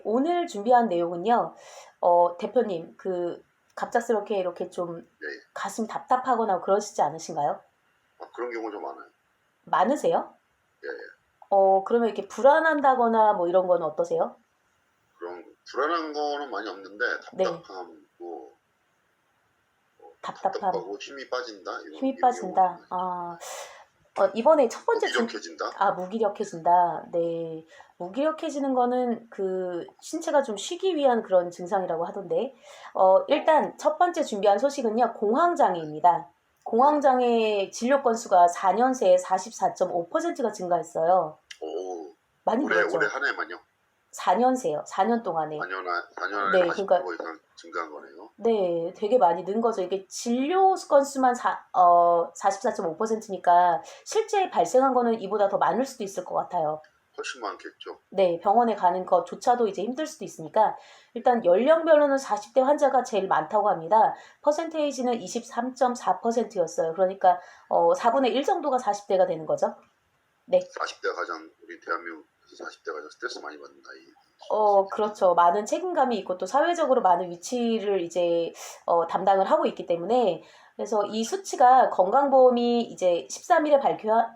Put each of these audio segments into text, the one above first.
오늘 준비한 내용은요, 대표님, 갑작스럽게 이렇게 좀 네. 가슴 답답하거나 그러시지 않으신가요? 그런 경우 좀 많아요. 많으세요? 예, 예. 그러면 이렇게 불안한다거나 뭐 이런 건 어떠세요? 그런 불안한 거는 많이 없는데 네. 답답함도 답답함, 답답하고 힘이 빠진다 힘이 이런 빠진다. 경우는 이번에 첫 번째 무기력해진다. 무기력해진다. 네. 무기력해지는 거는 신체가 좀 쉬기 위한 그런 증상이라고 하던데, 일단 첫 번째 준비한 소식은요, 공황장애입니다. 공황장애 진료 건수가 4년 새에 44.5%가 증가했어요. 오, 많이 올해 늘었죠? 한 해만요? 4년 새요. 4년 동안에. 4년 안에 네, 40% 이상 증가한 거네요. 네, 되게 많이 는 거죠. 이게 진료 건수만 44.5%니까 실제 발생한 거는 이보다 더 많을 수도 있을 것 같아요. 훨씬 많겠죠. 네, 병원에 가는 것조차도 이제 힘들 수도 있으니까 일단 연령별로는 40대 환자가 제일 많다고 합니다. 퍼센테이지는 23.4%였어요. 그러니까 4분의 1 정도가 40대가 되는 거죠. 네. 40대가 가장 우리 대한민국에서 40대가 가장 스트레스 많이 받는 나이. 그렇죠. 많은 책임감이 있고 또 사회적으로 많은 위치를 이제 담당을 하고 있기 때문에 그래서 이 수치가 건강보험이 이제 13일에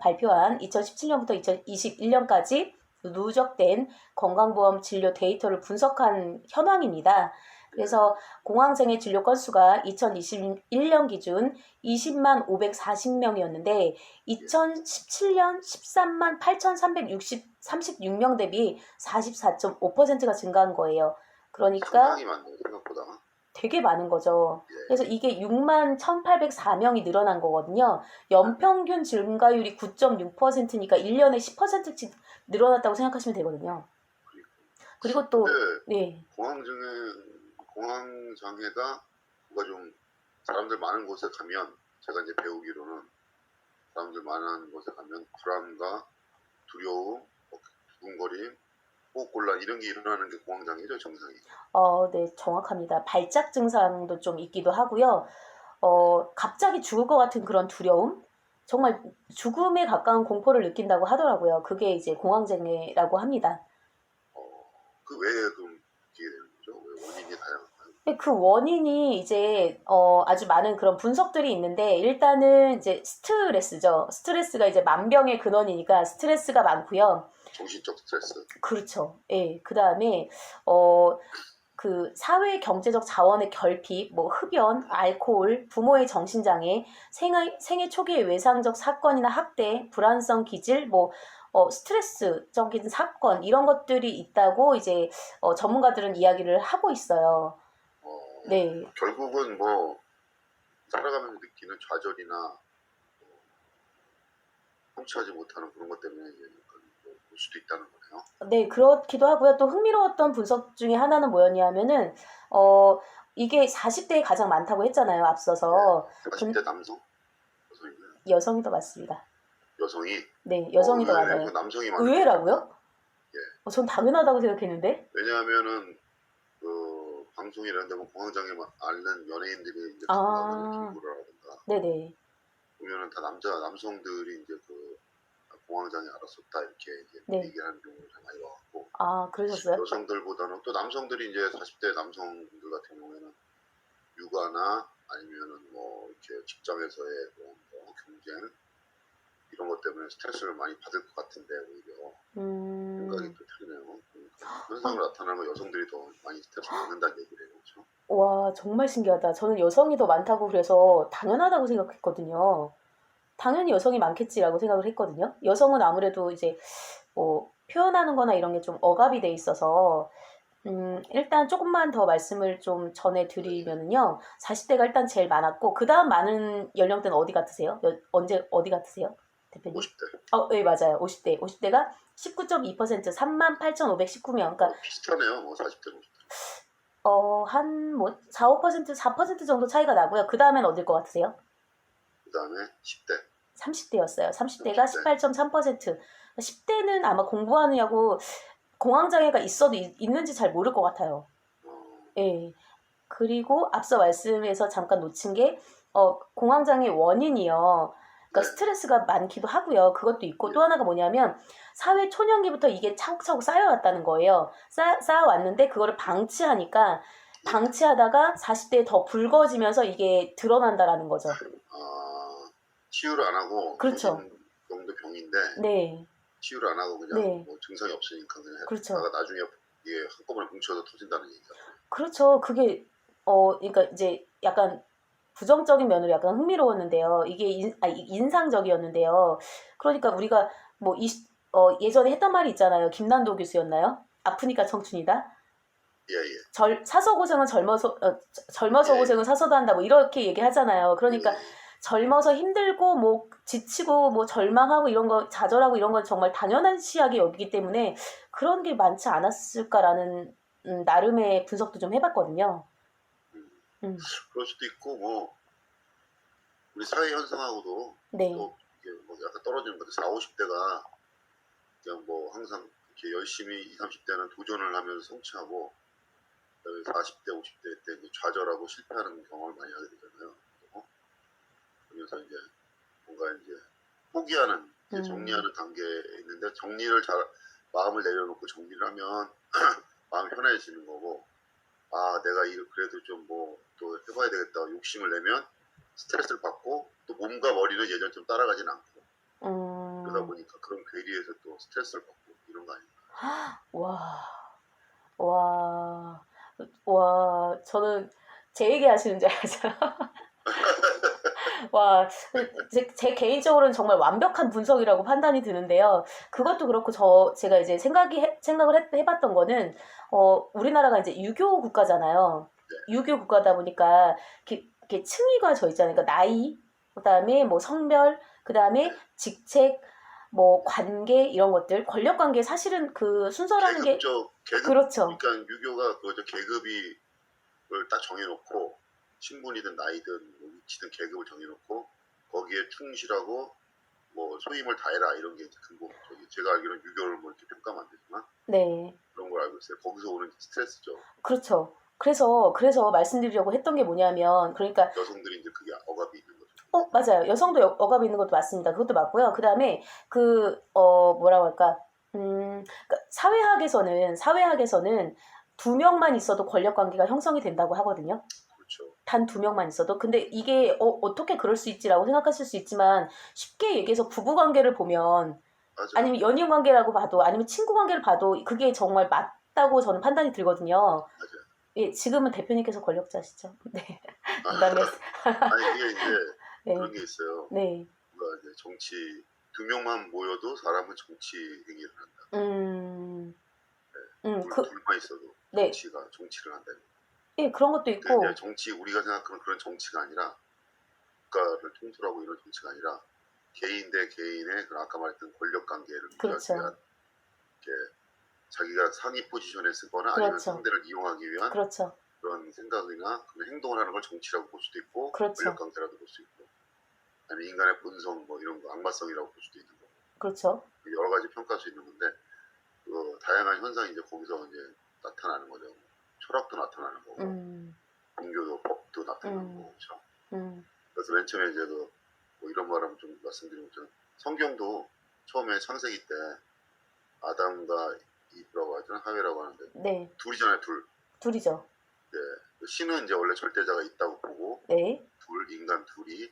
발표한 2017년부터 2021년까지 누적된 건강보험 진료 데이터를 분석한 현황입니다. 그래서 공황장애 진료 건수가 2021년 기준 20만 540명이었는데 2017년 13만 8,336명 대비 44.5%가 증가한 거예요. 그러니까 상당히 많네요, 생각보다. 되게 많은 거죠. 예. 그래서 이게 6만 1,804명이 늘어난 거거든요. 연평균 증가율이 9.6%니까 1년에 10%씩 늘어났다고 생각하시면 되거든요. 그리고 또, 네. 공황장애가 뭔가 좀 사람들 많은 곳에 가면, 제가 이제 배우기로는 사람들 많은 곳에 가면 불안과 두려움, 두근거림, 호흡곤란 이런 게 일어나는 게 공황장애죠, 정상이. 네, 정확합니다. 발작 증상도 좀 있기도 하고요. 갑자기 죽을 것 같은 그런 두려움? 정말 죽음에 가까운 공포를 느낀다고 하더라고요. 그게 이제 공황장애라고 합니다. 왜 그럼 그게 되는 거죠? 왜 원인이 다양한가요? 그 원인이 이제 아주 많은 그런 분석들이 있는데 일단은 이제 스트레스죠. 스트레스가 이제 만병의 근원이니까 스트레스가 많고요. 정신적 스트레스. 그렇죠. 예. 그다음에 사회 경제적 자원의 결핍, 뭐 흡연, 알코올, 부모의 정신장애, 생애 초기의 외상적 사건이나 학대, 불안성 기질, 스트레스적인 사건 이런 것들이 있다고 이제 전문가들은 이야기를 하고 있어요. 네. 결국은 뭐 살아가면서 느끼는 좌절이나 성취하지 못하는 그런 것 때문에 이제 볼 수도 있다는 거네요. 네, 그렇기도 하고요. 또 흥미로웠던 분석 중에 하나는 뭐였냐면은 이게 40대에 가장 많다고 했잖아요, 앞서서. 40대 남성? 여성이고요. 여성이 더 많습니다. 여성이? 네, 여성이 더 많아요. 남성이 많아요. 의외라고요? 예. 전 당연하다고 생각했는데. 왜냐하면은 방송이라는데 뭐 공황장애 앓는 연예인들이 이제 나오는 김구라라든가. 네네. 보면은 다 남성들이 이제 공황장애 앓았었다 이렇게 이제 네. 얘기하는 경우가 많이 와갖고. 그러셨어요? 여성들보다는 또 남성들이 이제 40대 남성들 같은 경우에는 육아나 아니면은 뭐 이렇게 직장에서의 뭐 경쟁 이런 것 때문에 스트레스를 많이 받을 것 같은데 오히려 생각이 또 틀리네요. 그러니까 현상으로 나타나는 건 여성들이 더 많이 스트레스 받는다는 얘기래요, 그렇죠? 와, 정말 신기하다. 저는 여성이 더 많다고 그래서 당연하다고 생각했거든요. 당연히 여성이 많겠지라고 생각을 했거든요. 여성은 아무래도 이제 표현하는 거나 이런 게 좀 억압이 돼 있어서 일단 조금만 더 말씀을 좀 전해드리면은요. 40대가 일단 제일 많았고 그 다음 많은 연령대는 어디 같으세요? 어디 같으세요? 대표님? 50대. 네, 맞아요. 50대. 50대가 19.2%, 38,519명. 그러니까 비슷하네요. 뭐 40대, 50대. 한 4, 5%, 4% 정도 차이가 나고요. 그 다음엔 어딜 것 같으세요? 그 다음에 10대. 30대였어요. 30대가 18.3%. 10대는 아마 공부하느냐고 공황장애가 있어도 있는지 잘 모를 것 같아요. 예. 그리고 앞서 말씀에서 잠깐 놓친 게 공황장애 원인이요. 그러니까 네. 스트레스가 많기도 하고요. 그것도 있고 또 하나가 뭐냐면 사회 초년기부터 이게 차곡차곡 쌓여왔다는 거예요. 쌓아왔는데 그거를 방치하다가 40대에 더 붉어지면서 이게 드러난다라는 거죠. 치유를 안 하고 그렇죠. 정신병도 병인데 네, 치유를 안 하고 그냥 네, 뭐 증상이 없으니까 그냥 그렇죠. 했다가 나중에 이게 한꺼번에 뭉쳐서 터진다는 얘기가. 그렇죠. 그게 그러니까 이제 약간 부정적인 면으로 약간 흥미로웠는데요. 이게 인상적이었는데요. 그러니까 우리가 뭐 예전에 했던 말이 있잖아요. 김난도 교수였나요? 아프니까 청춘이다. 예, 예. 사서 고생은 젊어서 예, 고생은 사서도 한다. 뭐 이렇게 얘기하잖아요. 그러니까 예. 젊어서 힘들고 뭐 지치고 뭐 절망하고 이런 거 좌절하고 이런 건 정말 당연한 시약이 여기기 때문에 그런 게 많지 않았을까라는 나름의 분석도 좀 해봤거든요. 음, 그럴 수도 있고 뭐 우리 사회 현상하고도 네, 또 이게 뭐 약간 떨어지는 것도 4, 50대가 그냥 뭐 항상 이렇게 열심히 20, 30대는 도전을 하면서 성취하고 40대, 50대 때 이제 좌절하고 실패하는 경험을 많이 하게 되잖아요. 그래서 이제 뭔가 이제 포기하는 이제 정리하는 단계에 있는데 마음을 내려놓고 정리를 하면 마음이 편해지는 거고, 내가 이거 그래도 좀 뭐 또 해봐야 되겠다 욕심을 내면 스트레스를 받고 또 몸과 머리는 예전처럼 따라가진 않고 그러다 보니까 그런 괴리에서 또 스트레스를 받고 이런 거 아닌가. 와, 와, 저는 제 얘기 하시는 줄 알았어요. 와, 제 개인적으로는 정말 완벽한 분석이라고 판단이 드는데요. 그것도 그렇고 제가 이제 생각을 해봤던 거는, 우리나라가 이제 유교 국가잖아요. 유교 국가다 보니까 이렇게 층위가 져 있잖아요. 그러니까 나이, 그다음에 뭐 성별, 그다음에 직책, 뭐 관계 이런 것들, 권력 관계 사실은 그 순서라는 게 계급, 그렇죠. 그러니까 유교가 그거죠. 계급이 그걸 딱 정해놓고 신분이든 나이든 뭐 위치든 계급을 정해놓고 거기에 충실하고 뭐 소임을 다해라 이런 게 근본. 제가 알기로는 유교를 뭐 이렇게 평가하면 안 되지만 네. 그런 걸 알고 있어요. 거기서 오는 스트레스죠. 그렇죠. 그래서 말씀드리려고 했던 게 뭐냐면, 그러니까, 여성들이 이제 그게 억압이 있는 거죠. 맞아요. 여성도 억압이 있는 것도 맞습니다. 그것도 맞고요. 그 다음에, 뭐라고 할까, 그러니까 사회학에서는 2명만 있어도 권력 관계가 형성이 된다고 하거든요. 그렇죠. 단 2명만 있어도. 근데 이게, 어떻게 그럴 수 있지라고 생각하실 수 있지만, 쉽게 얘기해서 부부 관계를 보면, 맞아요. 아니면 연인 관계라고 봐도, 아니면 친구 관계를 봐도, 그게 정말 맞다고 저는 판단이 들거든요. 맞아요. 예, 지금은 대표님께서 권력자시죠. 네. 농담했어요. 아니 이게 이제 네. 그런 게 있어요. 네. 그러니까 이제 정치 2명만 모여도 사람은 정치 행위를 한다. 둘만 있어도 네. 정치를 한다. 예, 그런 것도 있고. 이제 정치 우리가 생각하는 그런 정치가 아니라 국가를 통솔하고 이런 정치가 아니라 개인 대 개인의 그 아까 말했던 권력 관계를 그렇죠. 유지하기 위한 자기가 상위 포지션에 쓰거나 그렇죠. 아니면 상대를 이용하기 위한 그렇죠. 그런 생각이나 그런 행동을 하는 걸 정치라고 볼 수도 있고 그렇죠. 권력 관계라고 볼 수 있고 아니면 인간의 본성 뭐 이런 거 악마성이라고 볼 수도 있는 거고. 그렇죠. 여러 가지 평가할 수 있는 건데 그 다양한 현상이 이제 거기서 이제 나타나는 거죠. 철학도 나타나는 거고 종교도 법도 나타나는 거고 그렇죠. 그래서 맨 처음에 이제 뭐 이런 말하면 좀 말씀드리면 성경도 처음에 창세기 때 아담과 이브라고 하잖아 하웨라고 하는데 네. 둘이잖아요. 둘이죠. 네. 신은 이제 원래 절대자가 있다고 보고 네. 인간 둘이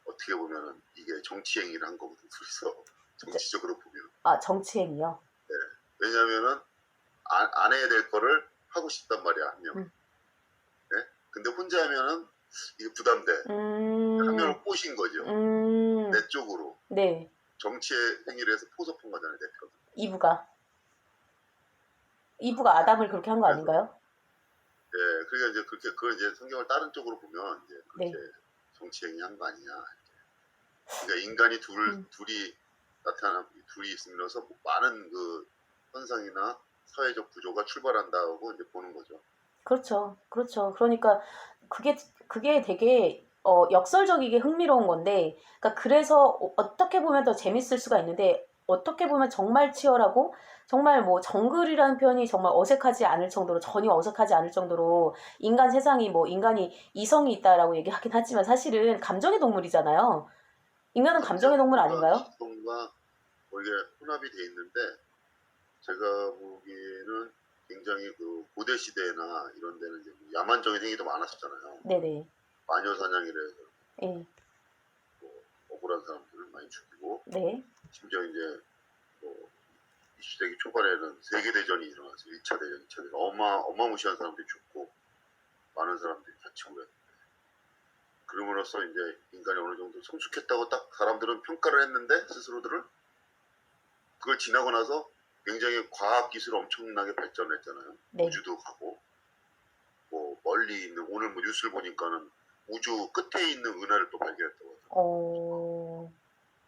어떻게 보면은 이게 정치 행위를 한 거거든. 둘이서 정치적으로 보면. 정치행위요? 네. 왜냐면은 안 해야 될 거를 하고 싶단 말이야 한 명. 네? 근데 혼자 하면은 이게 부담돼. 한 명을 꼬신 거죠. 내 쪽으로. 네. 정치의 행위를 해서 포섭한 거잖아요, 내 편. 이브가 아담을 그렇게 한 거 아닌가요? 예, 그러니까 이제 그걸 이제 성경을 다른 쪽으로 보면 이제 그렇게 네. 정치 행위 한 거 아니냐. 그러니까 인간이 둘이 있으면서 많은 그 현상이나 사회적 구조가 출발한다고 이제 보는 거죠. 그렇죠. 그렇죠. 그러니까 그게 되게 역설적이게 흥미로운 건데, 그러니까 그래서 어떻게 보면 더 재밌을 수가 있는데, 어떻게 보면 정말 치열하고, 정말 뭐 정글이라는 표현이 정말 어색하지 않을 정도로, 전혀 어색하지 않을 정도로, 인간이 이성이 있다라고 얘기하긴 하지만 사실은 감정의 동물이잖아요. 인간은 감정의 동물 아닌가요? 시선과 뭐 이게 혼합이 돼 있는데 제가 보기에는 굉장히 그 고대 시대나 이런 데는 이제 야만적인 행위도 많았었잖아요. 네네. 마녀 사냥이라 해서 예. 뭐 억울한 사람들을 많이 죽이고 네. 심지어 이제 뭐 20세기 초반에는 세계대전이 일어났어요. 1차 대전, 2차 대전. 어마무시한 사람들이 죽고 많은 사람들이 다치고 그랬는데 그럼으로써 이제 인간이 어느 정도 성숙했다고 딱 사람들은 평가를 했는데 스스로들을 그걸 지나고 나서 굉장히 과학기술이 엄청나게 발전을 했잖아요. 네. 우주도 가고 뭐 멀리 있는 오늘 뭐 뉴스를 보니까는 우주 끝에 있는 은하를 또 발견했다고 하더라고요.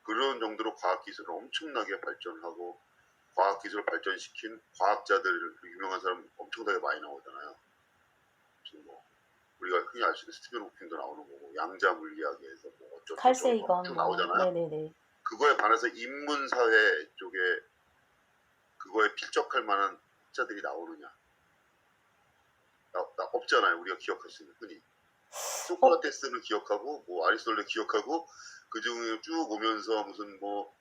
그런 정도로 과학기술을 엄청나게 발전하고 과학기술을 발전시킨 과학자들 유명한 사람 엄청나게 많이 나오잖아요. 무슨 뭐 우리가 흔히 알 수 있는 스티븐 호킹도 나오는 거고 양자 물리학에서 뭐 칼 어쩌고 세이건 엄청 나오잖아요. 네네네. 그거에 반해서 인문사회 쪽에 그거에 필적할 만한 학자들이 나오느냐? 없잖아요. 우리가 기억할 수 있는 흔히 소크라테스는 기억하고 뭐 아리스토텔을 기억하고 그 중에 쭉 오면서 무슨 뭐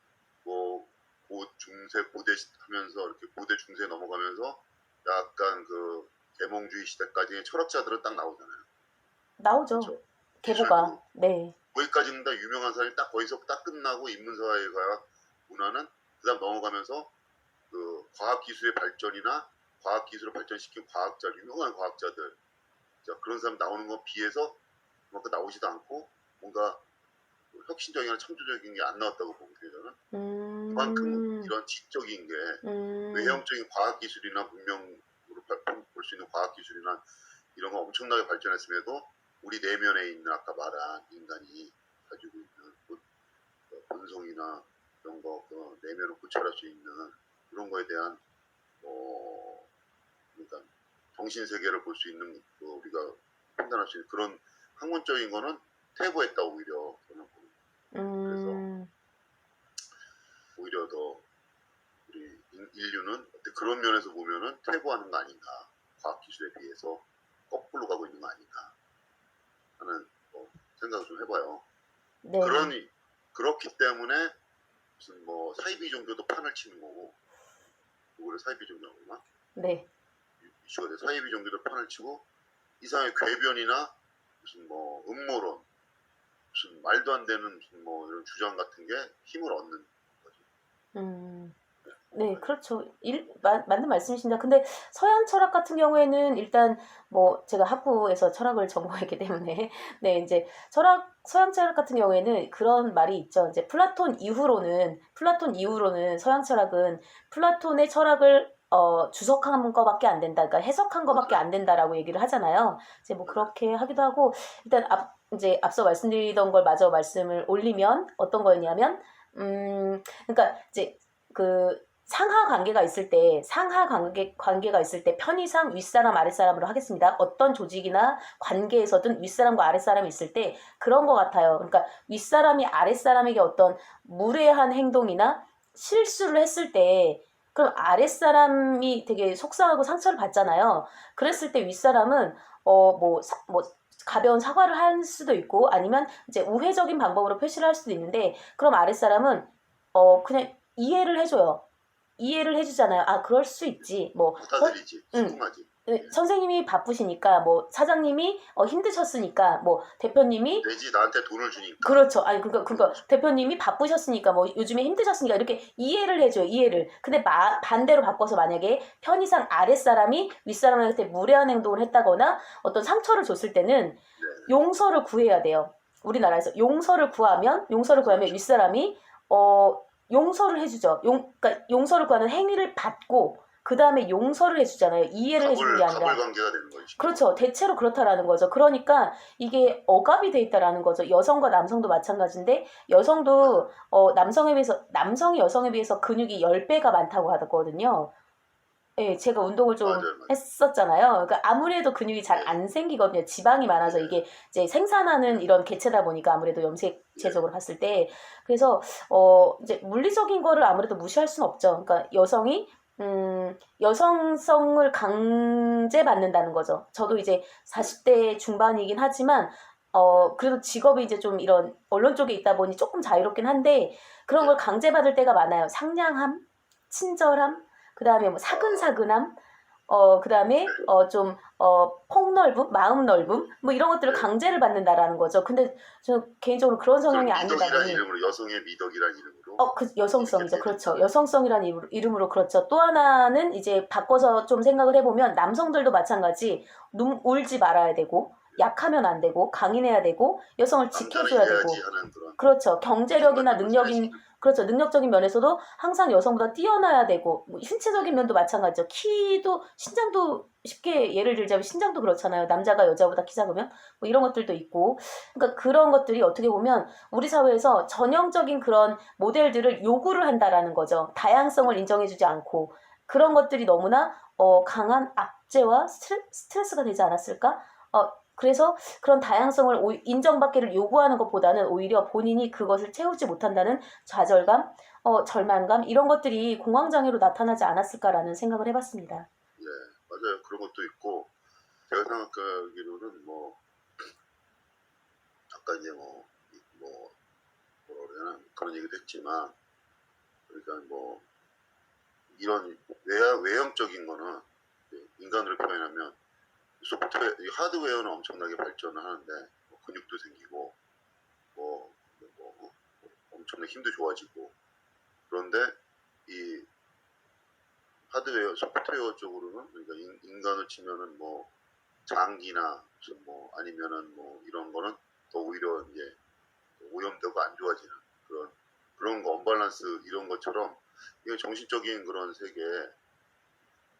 중세 고대 하면서 이렇게 고대 중세 넘어가면서 약간 그 계몽주의 시대까지의 철학자들은 딱 나오잖아요. 나오죠. 그렇죠? 계보가. 네. 거기까지는 다 유명한 사람이 딱 거기서 딱 끝나고 인문사회가 문화는 그다음 넘어가면서 그 과학기술의 발전이나 과학기술을 발전시킨 과학자, 유명한 과학자들 그런 사람 나오는 거 비해서 그만큼 나오지도 않고 뭔가 혁신적이나 창조적인 게 안 나왔다고 보거든요. 저는 그만큼 이런 지적인 게 외형적인 과학기술이나 문명으로 볼 수 있는 과학기술이나 이런 거 엄청나게 발전했음에도 우리 내면에 있는 아까 말한 인간이 가지고 있는 본성이나 이런 거 그 내면을 고찰할 수 있는 그런 거에 대한 그러니까 정신 세계를 볼 수 있는 우리가 판단할 수 있는 그런 학문적인 거는 퇴보했다 오히려 저는 그래서 오히려 더 우리 인류는 그런 면에서 보면은 퇴보하는 거 아닌가 과학기술에 비해서 거꾸로 가고 있는 거 아닌가 하는 생각을 좀 해봐요. 네. 그렇기 때문에 무슨 뭐 사이비 종교도 판을 치는 거고 그거를 사이비 종교구나. 네. 이슈가 돼 사이비 종교도 판을 치고 이상의 궤변이나 무슨 뭐 음모론 무슨 말도 안 되는 무슨 뭐 이런 주장 같은 게 힘을 얻는 거죠. 네, 그렇죠. 맞는 말씀이십니다. 근데 서양 철학 같은 경우에는 일단 뭐 제가 학부에서 철학을 전공했기 때문에 네, 이제 서양 철학 같은 경우에는 그런 말이 있죠. 이제 플라톤 이후로는 서양 철학은 플라톤의 철학을 주석한 거밖에 안 된다. 그러니까 해석한 거밖에 안 된다라고 얘기를 하잖아요. 이제 뭐 그렇게 하기도 하고 일단 이제 앞서 말씀드리던 걸 마저 말씀을 올리면 어떤 거였냐면 그러니까 이제 그 상하 관계가 있을 때 편의상 윗사람 아랫사람으로 하겠습니다. 어떤 조직이나 관계에서든 윗사람과 아랫사람이 있을 때 그런 것 같아요. 그러니까 윗사람이 아랫사람에게 어떤 무례한 행동이나 실수를 했을 때 그럼 아랫사람이 되게 속상하고 상처를 받잖아요. 그랬을 때 윗사람은 뭐 가벼운 사과를 할 수도 있고 아니면 이제 우회적인 방법으로 표시를 할 수도 있는데 그럼 아랫사람은 그냥 이해를 해줘요. 이해를 해주잖아요. 아, 그럴 수 있지. 뭐 받아들이지. 수긍하지. 선생님이 바쁘시니까 뭐 사장님이 힘드셨으니까 뭐 대표님이 내지 나한테 돈을 주니까. 그렇죠. 아니 그러니까 대표님이 바쁘셨으니까 뭐 요즘에 힘드셨으니까 이렇게 이해를 해줘요. 이해를. 근데 반대로 바꿔서 만약에 편의상 아랫사람이 윗사람한테 무례한 행동을 했다거나 어떤 상처를 줬을 때는 용서를 구해야 돼요. 우리나라에서 용서를 구하면 윗사람이 용서를 해주죠. 그러니까 용서를 구하는 행위를 받고 그 다음에 용서를 해주잖아요. 이해를 해주는 게 아니라. 관계가 되는 거죠. 그렇죠. 대체로 그렇다라는 거죠. 그러니까 이게 억압이 돼 있다라는 거죠. 여성과 남성도 마찬가지인데 여성도 남성이 여성에 비해서 근육이 10배가 많다고 하거든요. 예, 제가 운동을 좀 맞아요. 했었잖아요. 그러니까 아무래도 근육이 잘 안 생기거든요. 지방이 많아서 이게 이제 생산하는 이런 개체다 보니까 아무래도 염색체적으로 봤을 때 그래서 이제 물리적인 거를 아무래도 무시할 수는 없죠. 그러니까 여성이 여성성을 강제받는다는 거죠. 저도 이제 40대 중반이긴 하지만 그래도 직업이 이제 좀 이런 언론 쪽에 있다 보니 조금 자유롭긴 한데 그런 걸 강제받을 때가 많아요. 상냥함, 친절함, 그 다음에 뭐 사근사근함, 그 다음에 좀 폭넓음, 마음 넓음, 뭐 이런 것들을 네. 강제를 받는다라는 거죠. 근데 저는 개인적으로 그런 성향이 아니다 미덕이란 보니 이름으로, 여성의 미덕이란 이름으로 그 이렇게 여성성이죠. 되는 그렇죠. 거잖아요. 여성성이라는 이름으로 그렇죠. 또 하나는 이제 바꿔서 좀 생각을 해보면 남성들도 마찬가지 울지 말아야 되고 약하면 안 되고 강인해야 되고 여성을 남자는 지켜줘야 되고 이래야지 하는 그런 그렇죠. 경제력이나 순간적으로 사회시키는. 그렇죠. 능력적인 면에서도 항상 여성보다 뛰어나야 되고, 뭐 신체적인 면도 마찬가지죠. 키도, 신장도 쉽게 예를 들자면 신장도 그렇잖아요. 남자가 여자보다 키 작으면. 뭐 이런 것들도 있고. 그러니까 그런 것들이 어떻게 보면 우리 사회에서 전형적인 그런 모델들을 요구를 한다라는 거죠. 다양성을 인정해주지 않고. 그런 것들이 너무나 강한 압제와 스트레스가 되지 않았을까? 그래서 그런 다양성을 인정받기를 요구하는 것보다는 오히려 본인이 그것을 채우지 못한다는 좌절감, 절망감 이런 것들이 공황장애로 나타나지 않았을까라는 생각을 해봤습니다. 네, 맞아요. 그런 것도 있고 제가 생각하기로는 뭐 아까 이제 뭐라 그러나 그런 얘기도 했지만 그러니까 뭐 이런 외형적인 거는 인간으로 표현하면 소프트웨어, 하드웨어는 엄청나게 발전을 하는데 뭐 근육도 생기고 뭐 엄청나게 힘도 좋아지고 그런데 이 하드웨어, 소프트웨어 쪽으로는 그러니까 인간을 치면은 뭐 장기나 무슨 뭐 아니면은 뭐 이런 거는 더 오히려 이제 오염되고 안 좋아지는 그런 거 언밸런스 이런 것처럼 이게 정신적인 그런 세계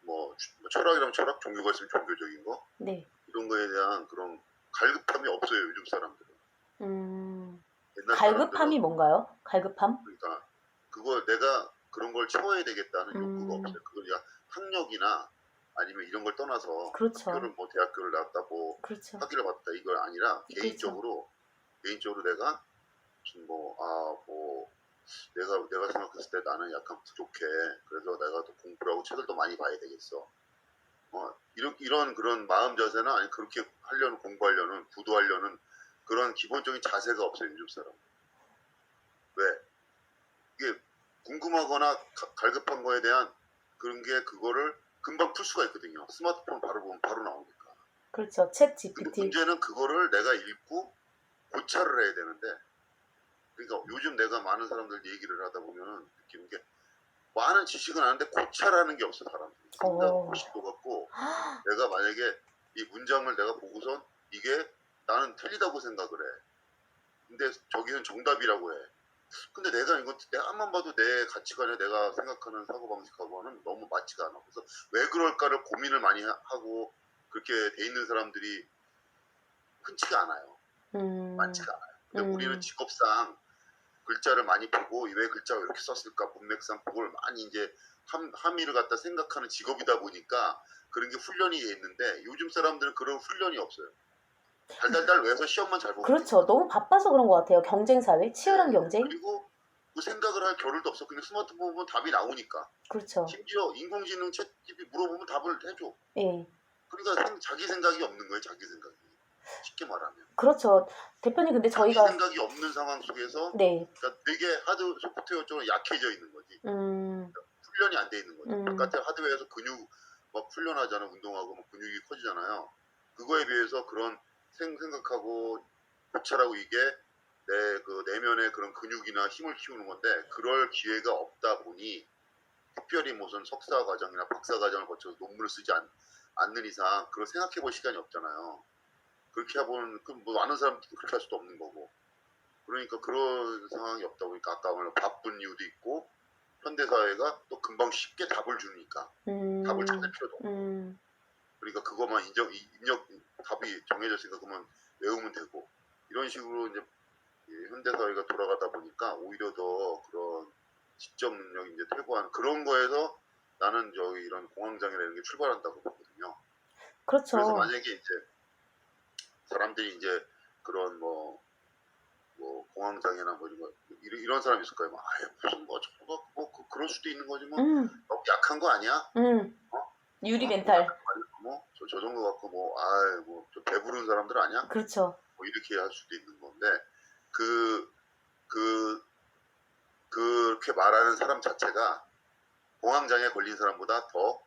뭐 철학이라면 철학, 종교가 있으면 종교적인 거 네. 이런 거에 대한 그런 갈급함이 없어요 요즘 사람들은. 옛날 갈급함이 사람들은 뭔가요? 갈급함? 그러니까 그걸 내가 그런 걸 채워야 되겠다는 욕구가 없어요. 그걸 그냥 학력이나 아니면 이런 걸 떠나서 그렇죠. 학교를 뭐 대학교를 나왔다 뭐 그렇죠. 학위를 받다 이걸 아니라 그렇죠. 개인적으로 내가 무슨 내가 생각했을 때 나는 약간 부족해. 그래서 내가 더 공부를 하고 책을 더 많이 봐야 되겠어. 이런 그런 마음 자세나 아니 그렇게 하려는 공부하려는 구도하려는 그런 기본적인 자세가 없어요 요즘 사람. 왜? 이게 궁금하거나 갈급한 거에 대한 그런 게 그거를 금방 풀 수가 있거든요. 스마트폰 바로 보면 바로 나오니까. 그렇죠. 챗 근데 GPT. 문제는 그거를 내가 읽고 고찰을 해야 되는데 그러니까 요즘 내가 많은 사람들 얘기를 하다 보면은 느끼는 게 많은 지식은 아는데 고찰하는 게 없어 사람들이. 생각 고식도 같고 내가 만약에 이 문장을 내가 보고선 이게 나는 틀리다고 생각을 해. 근데 저기는 정답이라고 해. 근데 내가 이거 내가만 봐도 내 가치관에 내가 생각하는 사고방식하고는 너무 맞지가 않아. 그래서 왜 그럴까를 고민을 많이 하고 그렇게 돼 있는 사람들이 흔치가 않아요. 많지가 않아요. 근데 우리는 직업상 글자를 많이 보고 왜 글자가 이렇게 썼을까 문맥상 그걸 많이 이제 함의를 갖다 생각하는 직업이다 보니까 그런 게 훈련이 돼 있는데 요즘 사람들은 그런 훈련이 없어요. 달달달 외워서 시험만 잘 보면 그렇죠. 되니까. 너무 바빠서 그런 것 같아요. 경쟁사회, 치열한 네. 경쟁. 그리고 그 생각을 할 겨를도 없어. 그냥 스마트폰 보면 답이 나오니까. 그렇죠. 심지어 인공지능 챗GPT 물어보면 답을 해줘. 예. 그러니까 자기 생각이 없는 거예요. 자기 생각이. 쉽게 말하면. 그렇죠. 대표님, 근데 자기 저희가, 생각이 없는 상황 속에서 네. 그러니까 되게 소프트웨어 쪽으로 약해져 있는 거지. 음, 훈련이 안 돼 있는 거죠. 음, 바깥에 하드웨어에서 근육 막 훈련하잖아. 운동하고 막 근육이 커지잖아요. 그거에 비해서 그런 생각하고 고찰하고 이게 내 그 내면의 그런 근육이나 힘을 키우는 건데 그럴 기회가 없다 보니 특별히 무슨 석사 과정이나 박사 과정을 거쳐서 논문을 쓰지 않는 이상 그걸 생각해 볼 시간이 없잖아요. 그렇게 해보면 뭐 많은 사람들도 그렇게 할 수도 없는 거고. 그러니까 그런 상황이 없다 보니까 아까 말한 바쁜 이유도 있고 현대 사회가 또 금방 쉽게 답을 주니까 답을 찾을 필요도 없고 그러니까 그것만 입력 답이 정해졌으니까 그만 외우면 되고 이런 식으로 이제 현대 사회가 돌아가다 보니까 오히려 더 그런 지적 능력이 이제 퇴보한 그런 거에서 나는 이런 공황장애라는 게 출발한다고 보거든요. 그렇죠. 그래서 만약에 이제 사람들이 이제 그런 공황장애나 뭐 이런 사람이 있을까요? 무슨 저거 그럴 수도 있는 거지 뭐 너무 약한 거 아니야? 유리 뭐 멘탈. 저 정도 갖고 저 배부른 사람들 아니야? 그렇죠. 뭐 이렇게 할 수도 있는 건데 그 그 그렇게 말하는 사람 자체가 공황장애 걸린 사람보다 더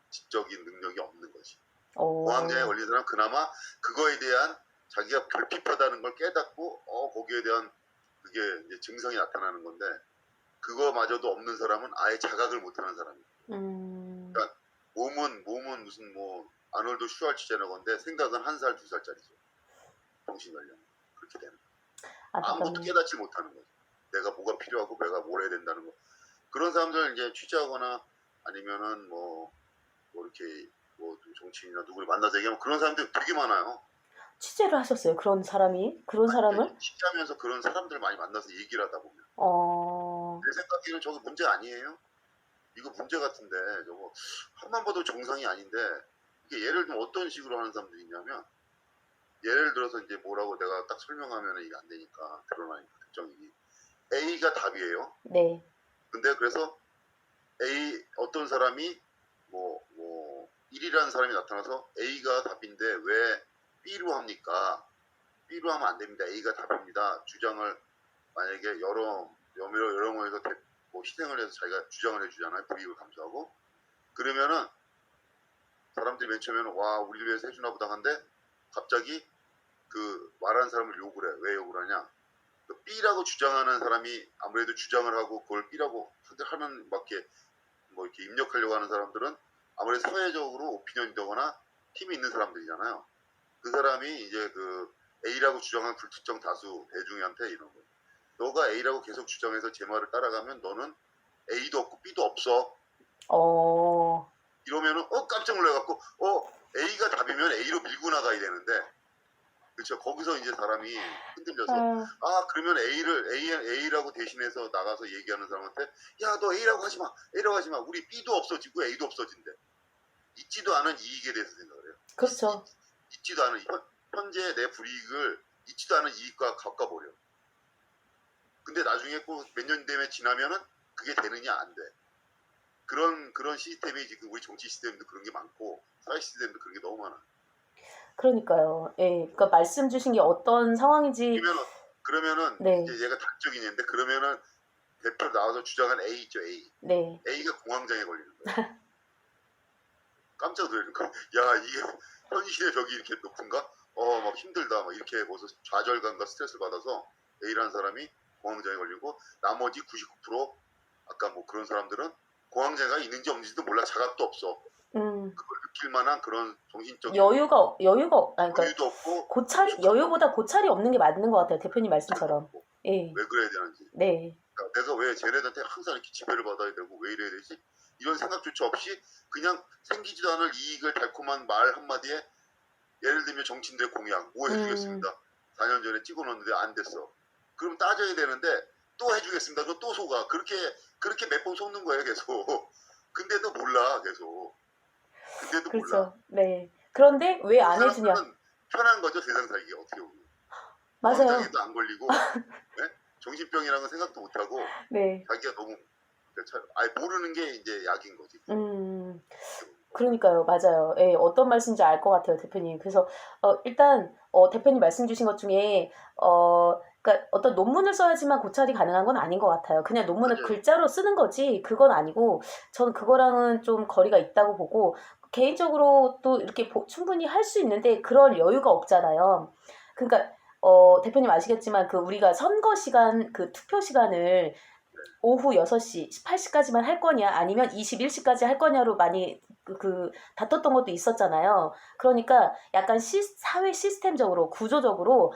지적인 능력이 없는 거지. 공황장애 오, 걸린 사람은 그나마 그거에 대한 자기가 결핍하다는 걸 깨닫고 거기에 대한 그게 이제 증상이 나타나는 건데 그거마저도 없는 사람은 아예 자각을 못하는 사람이에요. 그러니까 몸은 무슨 뭐 아놀드 슈왈츠제너건데 생각은 1살, 2살짜리죠. 정신 연령 그렇게 되는 아무것도 안타깝네. 깨닫지 못하는 거죠. 내가 뭐가 필요하고 내가 뭘 해야 된다는 거. 그런 사람들 이제 취재하거나 아니면은 뭐 이렇게 뭐 정치인이나 누구를 만나서 얘기하면 그런 사람들 되게 많아요. 취재를 하셨어요? 그런 사람이? 그런 사람을? 취재하면서 그런 사람들 많이 만나서 얘기를 하다 보면 어, 내 생각에는 저거 문제 아니에요. 이거 문제 같은데 저거 한만 봐도 정상이 아닌데 이게 예를 들면 어떤 식으로 하는 사람들이 있냐면 예를 들어서 이제 뭐라고 내가 딱 설명하면 이게 안 되니까 드러나니까 특정이 A가 답이에요. 네. 근데 그래서 A 어떤 사람이 뭐 1이라는 사람이 나타나서 A가 답인데 왜 B로 합니까? B로 하면 안 됩니다. A가 답입니다. 주장을 만약에 여러 모에서 뭐 희생을 해서 자기가 주장을 해주잖아요. 불이익을 감수하고 그러면은 사람들이 맨 처음에는 와 우리를 위해서 해주나 보다 한데 갑자기 그 말하는 사람을 욕을 해. 왜 욕을 하냐? 그 B라고 주장하는 사람이 아무래도 주장을 하고 그걸 B라고 하는 밖에 뭐 이렇게 입력하려고 하는 사람들은 아무래도 사회적으로 오피니언이거나 힘이 있는 사람들이잖아요. 그 사람이 이제 그 A라고 주장한 불특정 다수 대중한테 이런 거예요. 너가 A라고 계속 주장해서 제 말을 따라가면 너는 A도 없고 B도 없어. 어, 이러면은 깜짝 놀라갖고 A가 답이면 A로 밀고 나가야 되는데 그렇죠. 거기서 이제 사람이 흔들려서 아, 그러면 A라고 대신해서 나가서 얘기하는 사람한테 야 너 A라고 하지 마. A라고 하지 마. 우리 B도 없어지고 A도 없어진대. 있지도 않은 이익에 대해서 생각을 해요. 그렇죠. 있지도 않은 현재 내 불이익을 있지도 않은 이익과 바꿔버려. 근데 나중에 꼭 몇 년 뒤에 지나면은 그게 되느냐 안 돼. 그런 시스템이 지금 우리 정치 시스템도 그런 게 많고 사회 시스템도 그런 게 너무 많아. 그러니까요. 예. 그러니까 말씀 주신 게 어떤 상황인지, 그러면은 네, 이제 얘가 단적인 얘인데 그러면은 대표 나와서 주장한 A 있죠 A. 네. A가 공황장애 걸리는 거예요. 깜짝 놀라는 거야. 야 이게 현실의 벽이 이렇게 높은가? 막 힘들다. 막 이렇게 벌써 좌절감과 스트레스를 받아서 A라는 사람이 공황장애 걸리고 나머지 99% 아까 뭐 그런 사람들은 공황장애가 있는지 없는지도 몰라. 자각도 없어. 음, 그걸 느낄 만한 그런 정신적인 아니, 그러니까 여유도 없고 여유보다 고찰이 없는 게 맞는 것 같아요. 대표님 말씀처럼. 없고 예, 왜 그래야 되는지 네. 그러니까 내가 왜 쟤네들한테 항상 이렇게 지배를 받아야 되고 왜 이래야 되지? 이런 생각조차 없이 그냥 생기지도 않을 이익을 달콤한 말 한마디에 예를 들면 정치인들의 공약 뭐 해주겠습니다. 4년 전에 찍어놓는데 안 됐어. 그럼 따져야 되는데 또 해주겠습니다. 그거 또 속아. 그렇게 몇 번 속는 거예요 계속. 근데도 몰라 계속. 근데도 몰라. 그렇죠. 네. 그런데 왜 그 안 해주냐? 사람들은 편한 거죠 세상 살기가 어떻게 보면. 맞아요. 공황장애도 안 걸리고 네? 정신병이라는 건 생각도 못하고 네. 자기가 너무 아예 모르는 게 이제 약인 거지. 그러니까요. 맞아요. 예, 어떤 말씀인지 알 것 같아요, 대표님. 그래서 일단 대표님 말씀 주신 것 중에 그러니까 어떤 논문을 써야지만 고찰이 가능한 건 아닌 것 같아요. 그냥 논문을 맞아요. 글자로 쓰는 거지 그건 아니고 저는 그거랑은 좀 거리가 있다고 보고 개인적으로 또 이렇게 충분히 할 수 있는데 그럴 여유가 없잖아요. 그러니까 대표님 아시겠지만 그 우리가 선거 시간 그 투표 시간을 오후 6시, 18시까지만 할 거냐, 아니면 21시까지 할 거냐로 많이 다퉜던 것도 있었잖아요. 그러니까 약간 사회 시스템적으로, 구조적으로,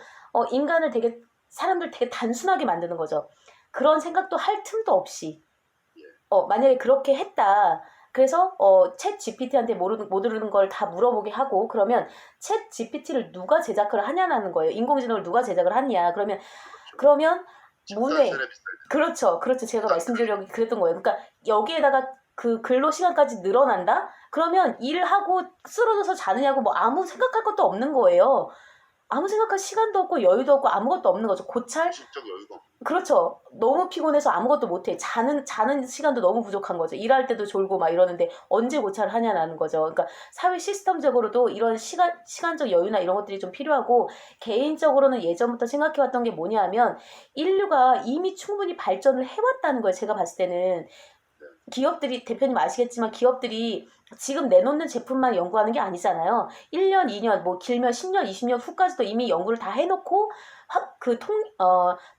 사람들 되게 단순하게 만드는 거죠. 그런 생각도 할 틈도 없이. 만약에 그렇게 했다. 그래서, 챗 GPT한테 모르는 걸 다 물어보게 하고, 그러면 챗 GPT를 누가 제작을 하냐는 거예요. 인공지능을 누가 제작을 하냐. 그러면 문외. 그렇죠. 제가 말씀드리려고 그랬던 거예요. 그러니까 여기에다가 그 근로 시간까지 늘어난다? 그러면 일을 하고 쓰러져서 자느냐고 뭐 아무 생각할 것도 없는 거예요. 아무 생각할 시간도 없고 여유도 없고 아무것도 없는 거죠. 고찰? 실적 여유가 없는 그렇죠. 너무 피곤해서 아무것도 못해. 자는 시간도 너무 부족한 거죠. 일할 때도 졸고 막 이러는데 언제 고찰을 하냐라는 거죠. 그러니까 사회 시스템적으로도 이런 시간적 여유나 이런 것들이 좀 필요하고, 개인적으로는 예전부터 생각해왔던 게 뭐냐면 인류가 이미 충분히 발전을 해왔다는 거예요. 제가 봤을 때는. 기업들이, 대표님 아시겠지만 기업들이 지금 내놓는 제품만 연구하는 게 아니잖아요. 1년, 2년, 뭐 길면 10년, 20년 후까지도 이미 연구를 다 해놓고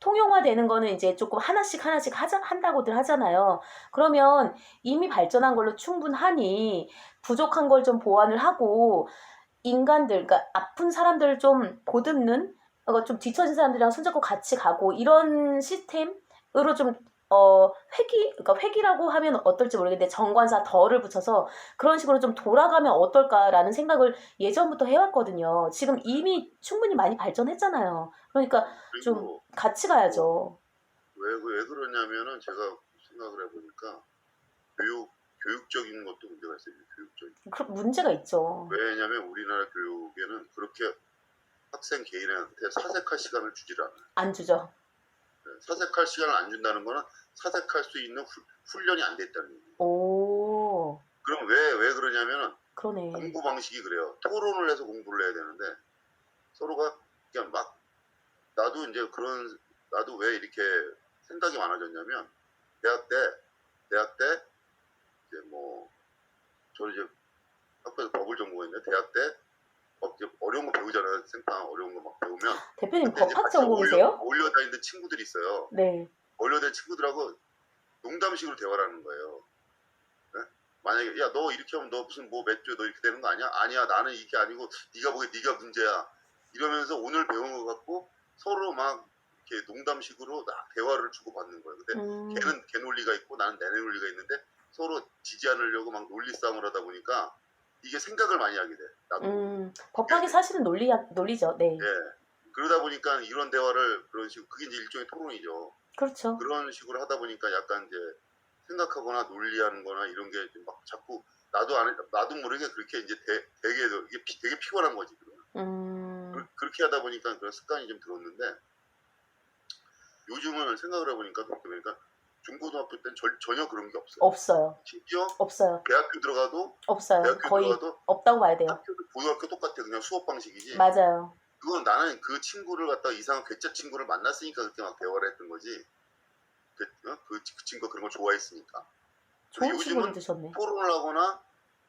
통용화되는 거는 이제 조금 하나씩 한다고들 하잖아요. 그러면 이미 발전한 걸로 충분하니 부족한 걸 좀 보완을 하고, 인간들, 그러니까 아픈 사람들을 좀 보듬는, 좀 뒤처진 사람들이랑 손잡고 같이 가고, 이런 시스템으로 좀 그러니까 회기라고 하면 어떨지 모르겠는데 정관사 덜을 붙여서 그런 식으로 좀 돌아가면 어떨까라는 생각을 예전부터 해왔거든요. 지금 이미 충분히 많이 발전했잖아요. 그러니까 좀 그리고 같이 가야죠. 왜 그러냐면은 제가 생각을 해보니까 교육적인 것도 문제가 있어요. 교육적인. 그 문제가 있죠. 왜냐면 우리나라 교육에는 그렇게 학생 개인한테 사색할 시간을 주질 않아요. 안 주죠. 사색할 시간을 안 준다는 거는 사색할 수 있는 훈련이 안 됐다는 얘기예요. 오, 그럼 왜 그러냐면은 그러네. 공부 방식이 그래요. 토론을 해서 공부를 해야 되는데 서로가 그냥 막 나도 왜 이렇게 생각이 많아졌냐면 대학 때 이제 뭐 저는 이제 학교에서 법을 전공했는데 대학 때 이제 어려운 거 배우잖아요. 생판 어려운 거 막 배우면 대표님 그때 이제 법학 같이 전공이세요? 어울려 다니는 친구들이 있어요. 네. 어울려 다니는 친구들하고 농담식으로 대화를 하는 거예요. 네? 만약에 야 너 이렇게 하면 너 무슨 뭐 몇 주에 너 이렇게 되는 거 아니야? 아니야 나는 이게 아니고 네가 보기에 네가 문제야. 이러면서 오늘 배운 거 갖고 서로 막 이렇게 농담식으로 대화를 주고받는 거예요. 근데 걔는 걔 논리가 있고 나는 내 논리가 있는데 서로 지지 않으려고 막 논리 싸움을 하다 보니까 이게 생각을 많이 하게 돼. 나도. 법학이 사실은 논리죠. 네. 예. 그러다 보니까 이런 대화를 그런 식으로 그게 이제 일종의 토론이죠. 그렇죠. 그런 식으로 하다 보니까 약간 이제 생각하거나 논리하는 거나 이런 게 막 자꾸 나도 모르게 그렇게 이제 이게 되게 피곤한 거지. 그렇게 하다 보니까 그런 습관이 좀 들었는데 요즘은 생각을 해보니까 그렇게 보니까 중고등학교 때는 전혀 그런 게 없어요. 없어요. 심지어 없어요. 대학교 들어가도 없어요. 거의 없다고 봐야 돼요. 고등학교 똑같아. 그냥 수업 방식이지. 맞아요. 그건 나는 그 친구를 갖다가 이상한 괴짜 친구를 만났으니까 그렇게 막 대화를 했던 거지. 그 친구가 그런 걸 좋아했으니까. 좋은 요즘은 친구를 두셨네. 토론을 하거나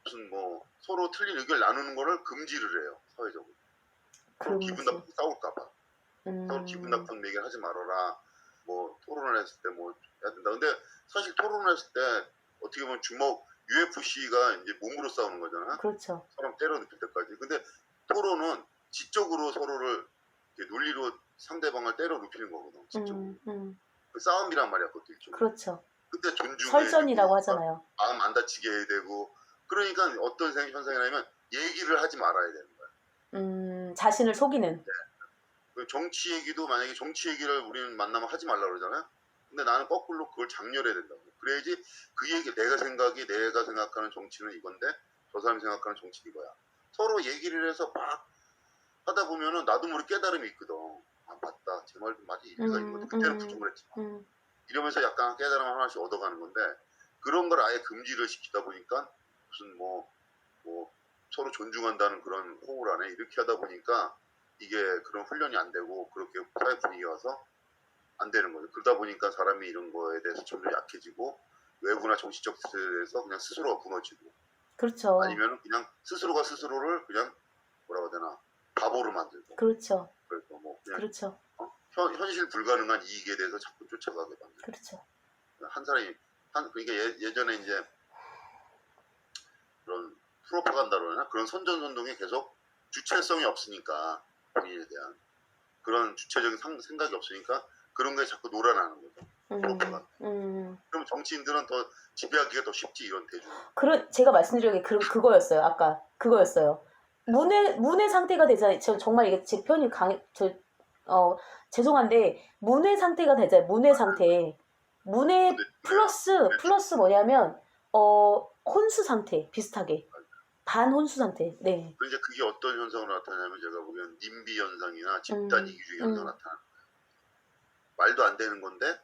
무슨 뭐 서로 틀린 의견을 나누는 거를 금지를 해요. 사회적으로. 서로 기분 나쁘게 싸울까봐. 서로 기분 나쁜 얘기를 하지 말아라. 뭐 토론을 했을 때 뭐 해야 된다. 근데 사실 토론을 했을 때 어떻게 보면 UFC가 이제 몸으로 싸우는 거잖아. 그렇죠. 사람 때려 눕힐 때까지. 근데 토론은 지적으로 서로를 논리로 상대방을 때려 눕히는 거거든. 지적으로. 그 싸움이란 말이야, 그것도 일종의. 그렇죠. 그때 존중해. 설전이라고 하잖아요. 마음 안 다치게 해야 되고. 그러니까 어떤 현상이냐면 얘기를 하지 말아야 되는 거야. 자신을 속이는. 그 정치 얘기도 만약에 정치 얘기를 우리는 만나면 하지 말라고 그러잖아요. 근데 나는 거꾸로 그걸 장렬해야 된다고. 그래야지 그 얘기 내가 생각하는 정치는 이건데 저 사람이 생각하는 정치는 이거야. 서로 얘기를 해서 막 하다 보면은 나도 모르게 깨달음이 있거든. 아 맞다. 제 말도 맞아. 일리가 있는 건데 그때는 부정을 했지만. 이러면서 약간 깨달음 하나씩 얻어가는 건데 그런 걸 아예 금지를 시키다 보니까 무슨 뭐 서로 존중한다는 그런 호흡을 안 해. 이렇게 하다 보니까 이게 그런 훈련이 안 되고 그렇게 사회 분위기가 와서 안 되는 거죠. 그러다 보니까 사람이 이런 거에 대해서 점점 약해지고 외부나 정치적 스트레스에서 그냥 스스로가 무너지고 그렇죠. 아니면 그냥 스스로가 스스로를 그냥 뭐라고 해야 되나 바보로 만들고 그렇죠. 그래서 뭐 그냥 그렇죠. 현실 불가능한 이익에 대해서 자꾸 쫓아가게 만들고 그렇죠. 한 사람이 그러니까 예전에 이제 그런 프로파간다로 하나 그런 선전선동에 계속 주체성이 없으니까 본인에 대한 그런 주체적인 생각이 없으니까 그런 거에 자꾸 놀아나는 거죠. 프로파간다. 그럼 정치인들은 더 지배하기가 더 쉽지 이런 대중. 제가 말씀드린 게 그거였어요. 아까 그거였어요. 문의 상태가 되잖아요. 저 정말 이게 제 표현이 죄송한데 문의 상태가 되잖아요. 문의 상태. 문의 플러스 뭐냐면 혼수 상태 비슷하게. 반혼수 상태. 네. 그 이제 그게 어떤 현상으로 나타나냐면 제가 보기엔 님비 현상이나 집단 음, 이기주의 현상 나타나. 말도 안 되는 건데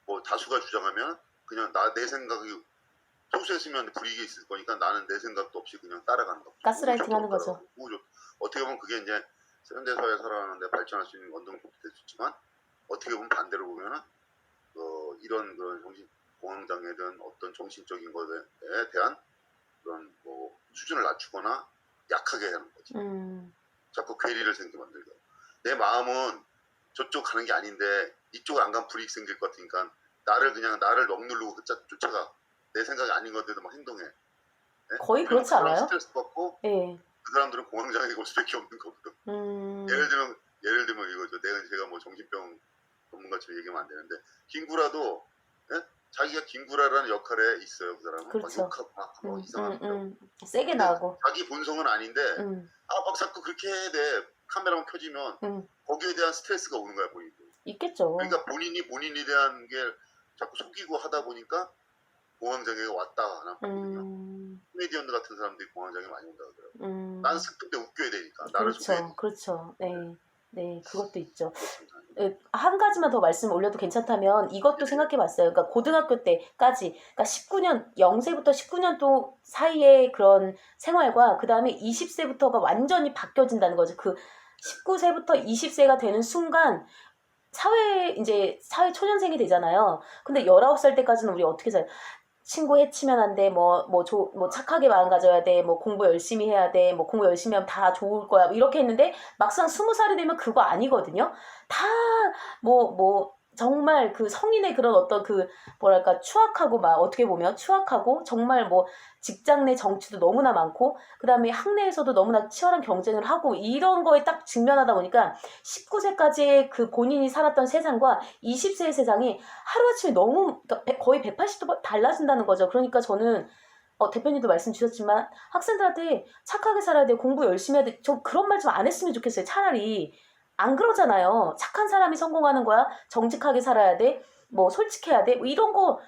뭐 다수가 주장하면 그냥 내 생각이 소수에 쓰면 불이익이 있을 거니까 나는 내 생각도 없이 그냥 따라가는 거죠. 가스라이팅 하는 거죠. 어떻게 보면 그게 이제 현대 사회 살아가는데 발전할 수 있는 원동력도 될 수 있지만 어떻게 보면 반대로 보면은 이런 그런 공황장애든 어떤 정신적인 것에 대한 그런 뭐 수준을 낮추거나 약하게 하는 거지. 자꾸 괴리를 생기게 만들고 내 마음은 저쪽 가는 게 아닌데 이쪽을 안 가면 불이익 생길 것 같으니까 나를 억누르고 쫓아가. 내 생각이 아닌 건데도 막 행동해. 네? 거의 그렇지 않아요? 스트레스 받고 네. 그 사람들은 공황장애가 올 수밖에 없는 거거든. 예를 들면 이거죠. 제가 뭐 정신병 전문가처럼 얘기하면 안 되는데 김구라도 예? 자기가 김구라라는 역할에 있어요. 그 사람은 그렇죠. 막 욕하고 막 이상하고 세게 나고 자기 본성은 아닌데 막 자꾸 그렇게 해야 돼. 카메라만 켜지면 거기에 대한 스트레스가 오는 거야 본인도. 있겠죠. 그러니까 본인에 대한 게 자꾸 속이고 하다 보니까 공황장애가 왔다 안 왔거든요. 코미디언들 같은 사람들이 공황장애 많이 온다 그러더라고요. 나는 슬픈데 웃겨야 되니까. 나를 속여야 되니까. 그렇죠. 네, 그것도 있죠. 그렇습니다. 한 가지만 더 말씀 올려도 괜찮다면 이것도 생각해봤어요. 그러니까 고등학교 때까지, 그러니까 19년 0세부터 19년 또 사이의 그런 생활과 그 다음에 20세부터가 완전히 바뀌어진다는 거죠. 그 19세부터 20세가 되는 순간 사회 초년생이 되잖아요. 근데 19살 때까지는 우리 어떻게 살아요? 친구 해치면 안 돼, 뭐 착하게 마음 가져야 돼, 뭐 공부 열심히 해야 돼, 뭐 공부 열심히 하면 다 좋을 거야, 뭐 이렇게 했는데 막상 20살이 되면 그거 아니거든요. 다 정말 그 성인의 그런 어떤 그 뭐랄까 추악하고 막 어떻게 보면 추악하고 정말 뭐 직장 내 정치도 너무나 많고 그다음에 학내에서도 너무나 치열한 경쟁을 하고 이런 거에 딱 직면하다 보니까 19세까지의 그 본인이 살았던 세상과 20세의 세상이 하루아침에 너무 그러니까 거의 180도 달라진다는 거죠. 그러니까 저는 대표님도 말씀 주셨지만 학생들한테 착하게 살아야 돼, 공부 열심히 해야 돼, 좀 그런 말 좀 안 했으면 좋겠어요. 차라리 안 그러잖아요. 착한 사람이 성공하는 거야. 정직하게 살아야 돼. 뭐 솔직해야 돼. 뭐 이런 거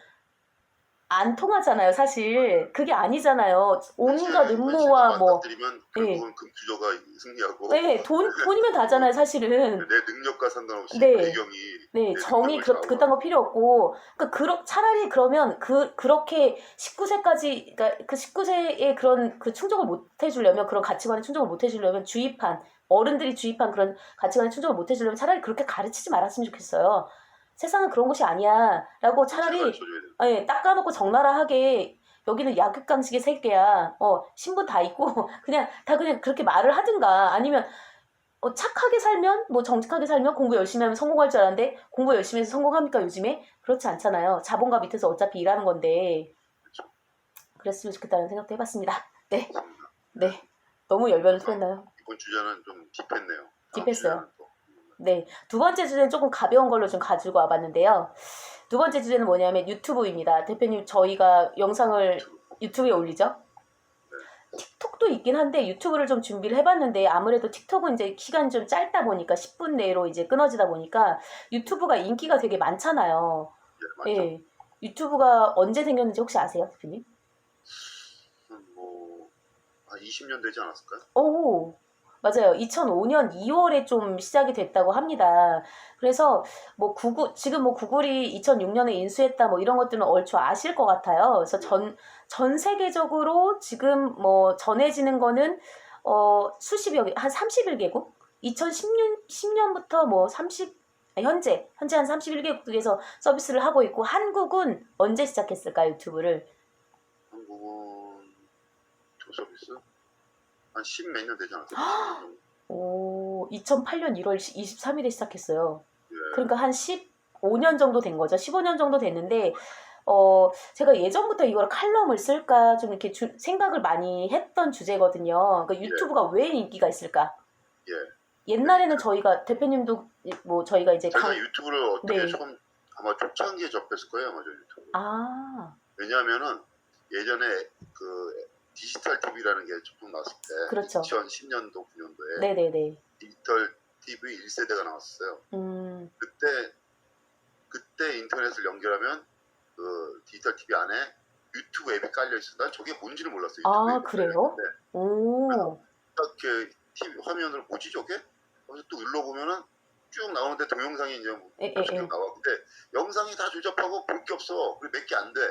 안 통하잖아요. 사실 그게 아니잖아요. 온갖 음모와 뭐 맞닥뜨리면 결국은 금투조가 승리하고 네, 돈이면 다잖아요. 사실은 내 능력과 상관없이 네. 배경이 네, 정이 그딴 거 필요 없고, 그러니까 차라리 그러면 그렇게 19세까지, 그러니까 그 19세의 그런 그 충족을 못 해주려면, 그런 가치관에 충족을 못 해주려면, 어른들이 주입한 그런 가치관에 충족을 못 해주려면 차라리 그렇게 가르치지 말았으면 좋겠어요. 세상은 그런 곳이 아니야. 라고 차라리, 예, 닦아놓고 적나라하게, 여기는 약육강식의 세계야. 신분 다 있고, 그냥 그렇게 말을 하든가, 아니면, 착하게 살면, 뭐 정직하게 살면 공부 열심히 하면 성공할 줄 알았는데 공부 열심히 해서 성공합니까 요즘에? 그렇지 않잖아요. 자본가 밑에서 어차피 일하는 건데. 그랬으면 좋겠다는 생각도 해봤습니다. 네. 네. 너무 열변을 토했나요? 이번 주제는 좀 딥했네요. 딥했어요. 네. 두 번째 주제는 조금 가벼운 걸로 좀 가지고 와봤는데요. 두 번째 주제는 뭐냐면 유튜브입니다. 대표님, 저희가 영상을 유튜브에 올리죠? 틱톡도 있긴 한데 유튜브를 좀 준비를 해봤는데 아무래도 틱톡은 이제 시간이 좀 짧다 보니까 10분 내로 이제 끊어지다 보니까 유튜브가 인기가 되게 많잖아요. 네, 맞죠. 예. 유튜브가 언제 생겼는지 혹시 아세요, 대표님? 한 20년 되지 않았을까요? 오, 맞아요. 2005년 2월에 좀 시작이 됐다고 합니다. 그래서 지금 구글이 2006년에 인수했다 뭐 이런 것들은 얼추 아실 것 같아요. 그래서 전 세계적으로 지금 전해지는 거는 수십여 개, 한 31개국? 2010년부터 현재 한 31개국에서 서비스를 하고 있고 한국은 언제 시작했을까요, 유튜브를? 한국은 서비스? 한 10몇 년 되지 않았어요? 오, 2008년 1월 23일에 시작했어요. 예. 그러니까 한 15년 정도 된 거죠. 15년 정도 됐는데, 제가 예전부터 이걸 칼럼을 쓸까 좀 이렇게 생각을 많이 했던 주제거든요. 그러니까 유튜브가 왜 인기가 있을까? 옛날에는 저희가, 대표님도 저희가 이제 제가 유튜브를 어떻게 네. 처음 아마 초창기에 접했을 거예요, 아마 저 유튜브. 아, 왜냐하면은 예전에 그 디지털 TV라는 게 처음 나왔을 때, 그렇죠. 2010년도 9년도에 네네네. 디지털 TV 1세대가 나왔어요. 그때 인터넷을 연결하면 그 디지털 TV 안에 유튜브 앱이 깔려 있어. 난 저게 뭔지를 몰랐어요. 유튜브 아, 앱이 깔려 그래요? 있는데 오, 딱 이렇게 TV 화면을 뭐지 저게? 그래서 또 눌러보면은 쭉 나오는데 동영상이 이제 에, 에, 몇십 개 에. 나와. 근데 영상이 다 조잡하고 볼 게 없어. 그리고 몇 개 안 돼.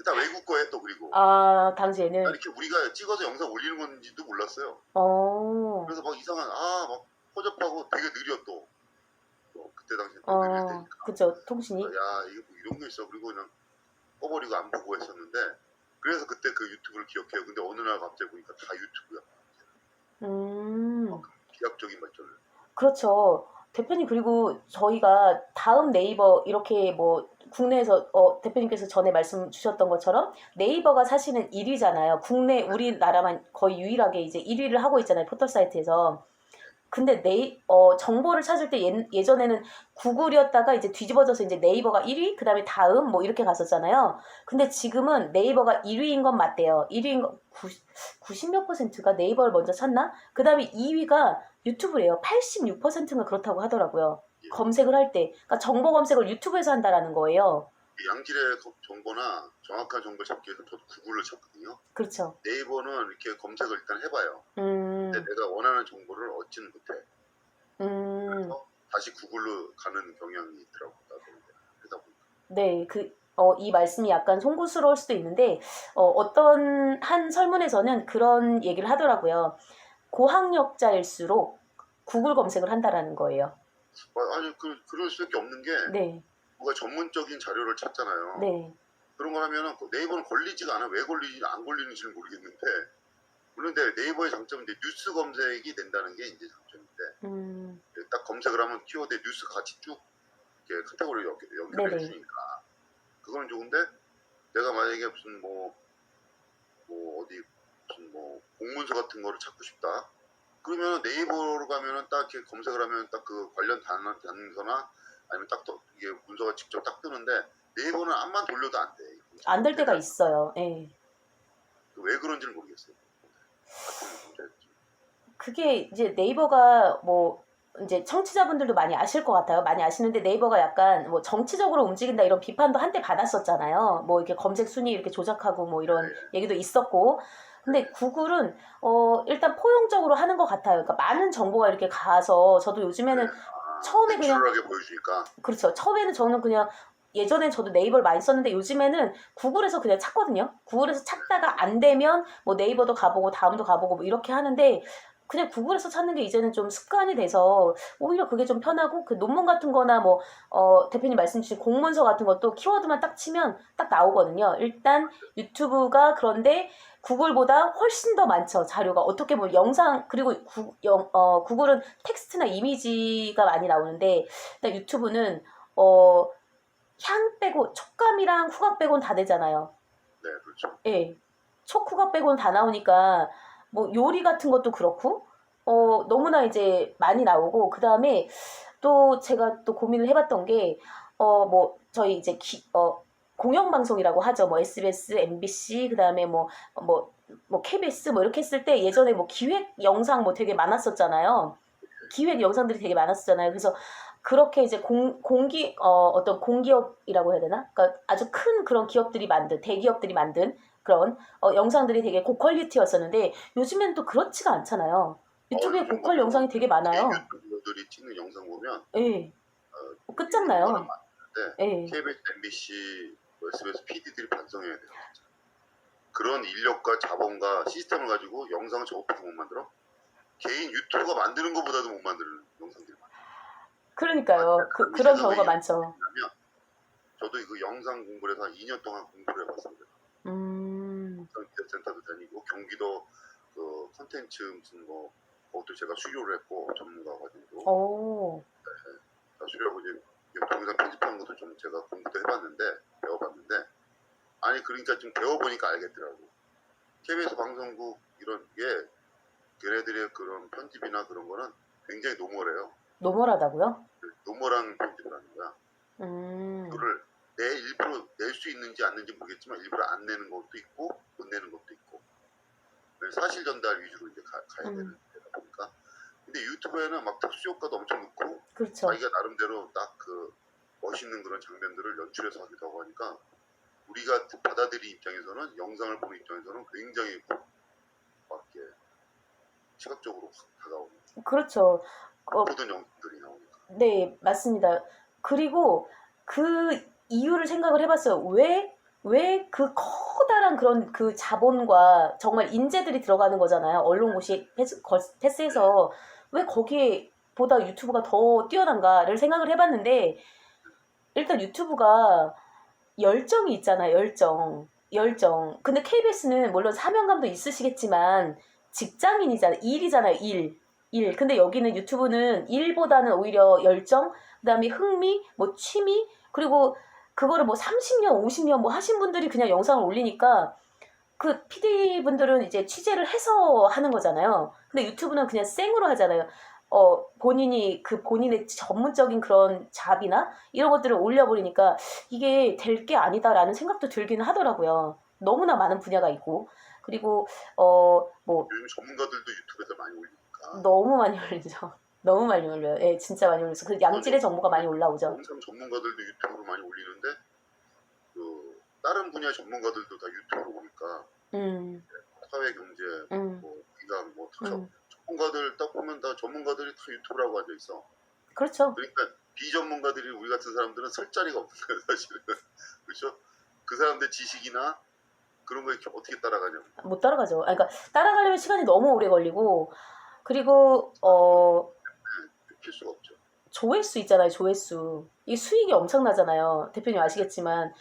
다 외국 거에 또 그리고. 아, 난 당시에는, 이렇게 우리가 찍어서 영상 올리는 건지도 몰랐어요. 어, 그래서 막 이상한 막 허접하고 되게 느려 또. 그때 당시에 또 느릴 때니까. 그죠, 통신이. 야 이게 뭐 이런 게 있어. 그리고 그냥 꺼버리고 안 보고 했었는데 그래서 그때 그 유튜브를 기억해요. 근데 어느 날 갑자기 보니까 다 유튜브야. 음. 비약적인 발전을. 그렇죠. 대표님, 그리고 저희가 다음 네이버 이렇게 뭐 국내에서 대표님께서 전에 말씀 주셨던 것처럼 네이버가 사실은 1위잖아요. 국내 우리나라만 거의 유일하게 이제 1위를 하고 있잖아요. 포털 사이트에서. 근데 정보를 찾을 때 예전에는 구글이었다가 이제 뒤집어져서 이제 네이버가 1위, 그 다음에 다음 뭐 이렇게 갔었잖아요. 근데 지금은 네이버가 1위인 건 맞대요. 1위인 거, 90몇 퍼센트가 네이버를 먼저 찾나? 그 다음에 2위가 유튜브래요. 86%가 그렇다고 하더라고요. 예. 검색을 할 때. 그러니까 정보 검색을 유튜브에서 한다라는 거예요. 양질의 정보나 정확한 정보를 잡기 위해서 저도 구글을 찾거든요. 그렇죠. 네이버는 이렇게 검색을 일단 해봐요. 근데 음, 내가 원하는 정보를 얻지는 못해. 음. 그래서 다시 구글로 가는 경향이 있더라고. 나도 이제 그러다 보니까. 네, 이 말씀이 약간 송구스러울 수도 있는데, 어떤 한 설문에서는 그런 얘기를 하더라고요. 고학력자일수록 구글 검색을 한다라는 거예요. 아니 그럴 수밖에 없는 게 네, 누가 전문적인 자료를 찾잖아요. 네, 그런 거 하면은 네이버는 걸리지가 않아. 왜 걸리지 안 걸리는지는 모르겠는데 그런데 네이버의 장점은 이제 뉴스 검색이 된다는 게 이제 장점인데 음, 딱 검색을 하면 키워드에 뉴스 같이 쭉 이렇게 카테고리 연결해 네네. 주니까 그거는 좋은데 내가 만약에 무슨 어디 무슨 공문서 같은 거를 찾고 싶다. 그러면 네이버로 가면은 딱 이렇게 검색을 하면 딱 그 관련 단서나 아니면 딱 이게 문서가 직접 딱 뜨는데 네이버는 앞만 돌려도 안 돼. 안 될 때가 검색을 있어요. 예. 왜 그런지는 모르겠어요. 같은 문제였지. 그게 이제 네이버가 뭐 이제 청취자분들도 많이 아실 것 같아요. 많이 아시는데 네이버가 약간 뭐 정치적으로 움직인다 이런 비판도 한때 받았었잖아요. 뭐 이렇게 검색 순위 이렇게 조작하고 뭐 이런 네, 얘기도 있었고. 근데 구글은 일단 포용적으로 하는 것 같아요. 그러니까 많은 정보가 이렇게 가서 저도 네. 요즘에는 처음에 그냥 내추럴하게 보여주니까. 그렇죠. 처음에는 저는 그냥 예전엔 저도 네이버를 많이 썼는데 요즘에는 구글에서 그냥 찾거든요. 구글에서 찾다가 안 되면 뭐 네이버도 가보고 다음도 가보고 뭐 이렇게 하는데 그냥 구글에서 찾는 게 이제는 좀 습관이 돼서 오히려 그게 좀 편하고 그 논문 같은 거나 뭐 대표님 말씀 주신 공문서 같은 것도 키워드만 딱 치면 딱 나오거든요. 일단 유튜브가 그런데 구글보다 훨씬 더 많죠. 자료가 어떻게 보면 영상 그리고 구글은 텍스트나 이미지가 많이 나오는데 일단 유튜브는 어, 향 빼고 촉감이랑 후각 빼고는 다 되잖아요. 네, 그렇죠. 예. 촉, 후각 빼고는 다 나오니까 뭐 요리 같은 것도 그렇고 너무나 이제 많이 나오고 그다음에 또 제가 또 고민을 해봤던 게 뭐 저희 이제 공영방송이라고 하죠. 뭐 SBS, MBC 그다음에 뭐 KBS 뭐 이렇게 했을 때 예전에 뭐 기획 영상 뭐 되게 많았었잖아요. 기획 영상들이 되게 많았었잖아요. 그래서 그렇게 이제 어떤 공기업이라고 해야 되나? 그러니까 아주 큰 그런 기업들이 만든, 대기업들이 만든 그런 영상들이 되게 고퀄리티였었는데 요즘엔 또 그렇지가 않잖아요. 유튜브에 요즘 고퀄 영상이 되게 개인 많아요. 유튜버들이 찍는 영상 보면 예. 좋은 거는 끝장나요. 많은데 예. KBS, MBC, SBS, PD들이 반성해야 돼요. 진짜. 그런 인력과 자본과 시스템을 가지고 영상을 저것밖에 못 만들어? 개인 유튜버가 만드는 것보다도 못 만드는 영상들이 많아요. 그러니까요. 그 그런 세상에 경우가 이런 많죠. 면 저도 그 영상 공부를 해서 한 2년 동안 공부를 해봤습니다. 음, 센터도 다니고 경기도 그 컨텐츠 무슨 그것도 제가 수료를 했고 전문가 과정도 오, 다 수료하고 이제 동영상 편집하는 것도 좀 제가 공부도 해봤는데 배워봤는데 아니 그러니까 좀 배워보니까 알겠더라고. KBS 방송국 이런 게 걔네들의 그런 편집이나 그런 거는 굉장히 노멀해요. 노멀하다고요? 노멀한 편집을 하는 거야. 음, 그거를 일부러 낼 수 있는지 않는지 모르겠지만 일부러 안 내는 것도 있고 못 내는 것도 있고 사실 전달 위주로 이제 가야 되는 데다 보니까 근데 유튜브에는 막 특수 효과도 엄청 넣고 그렇죠. 자기가 나름대로 딱 그 멋있는 그런 장면들을 연출해서 하기도 하고 하니까 우리가 받아들인 입장에서는 영상을 보는 입장에서는 굉장히 막 이렇게 시각적으로 확 다가오는 그렇죠. 모든 영상들이 나오니까. 네, 맞습니다. 그리고 그 이유를 생각을 해봤어요. 왜 그 커다란 그런 그 자본과 정말 인재들이 들어가는 거잖아요. 언론고시 패스해서 왜 거기에 보다 유튜브가 더 뛰어난가를 생각을 해봤는데, 일단 유튜브가 열정이 있잖아요. 열정. 근데 KBS는 물론 사명감도 있으시겠지만 직장인이잖아요. 일이잖아요. 일. 근데 여기는 유튜브는 일보다는 오히려 열정, 그다음에 흥미, 뭐 취미, 그리고 그거를 뭐 30년, 50년 뭐 하신 분들이 그냥 영상을 올리니까 그 PD분들은 이제 취재를 해서 하는 거잖아요. 근데 유튜브는 그냥 생으로 하잖아요. 본인이 그 본인의 전문적인 그런 잡이나 이런 것들을 올려버리니까 이게 될 게 아니다라는 생각도 들기는 하더라고요. 너무나 많은 분야가 있고. 그리고, 뭐, 요즘 전문가들도 유튜브에서 많이 올리니까. 너무 많이 올리죠. 너무 많이 올려요. 예, 진짜 많이 올려서. 그 양질의 정보가 많이 올라오죠. 영상 전문가들도 유튜브로 많이 올리는데 그 다른 분야 전문가들도 다 유튜브로 보니까 사회 경제 뭐 기강 뭐 전문가들 딱 보면 다 전문가들이 다 유튜브라고 앉아 있어. 그렇죠. 그러니까 비전문가들이 우리 같은 사람들은 설 자리가 없는 거예요 사실은. 그렇죠? 그 사람들 지식이나 그런 거에 어떻게 따라가냐고. 못 따라가죠. 그러니까 따라가려면 시간이 너무 오래 걸리고, 그리고 필수가 없죠. 조회수 있잖아요. 조회수. 이 수익이 엄청나잖아요. 대표님 아시겠지만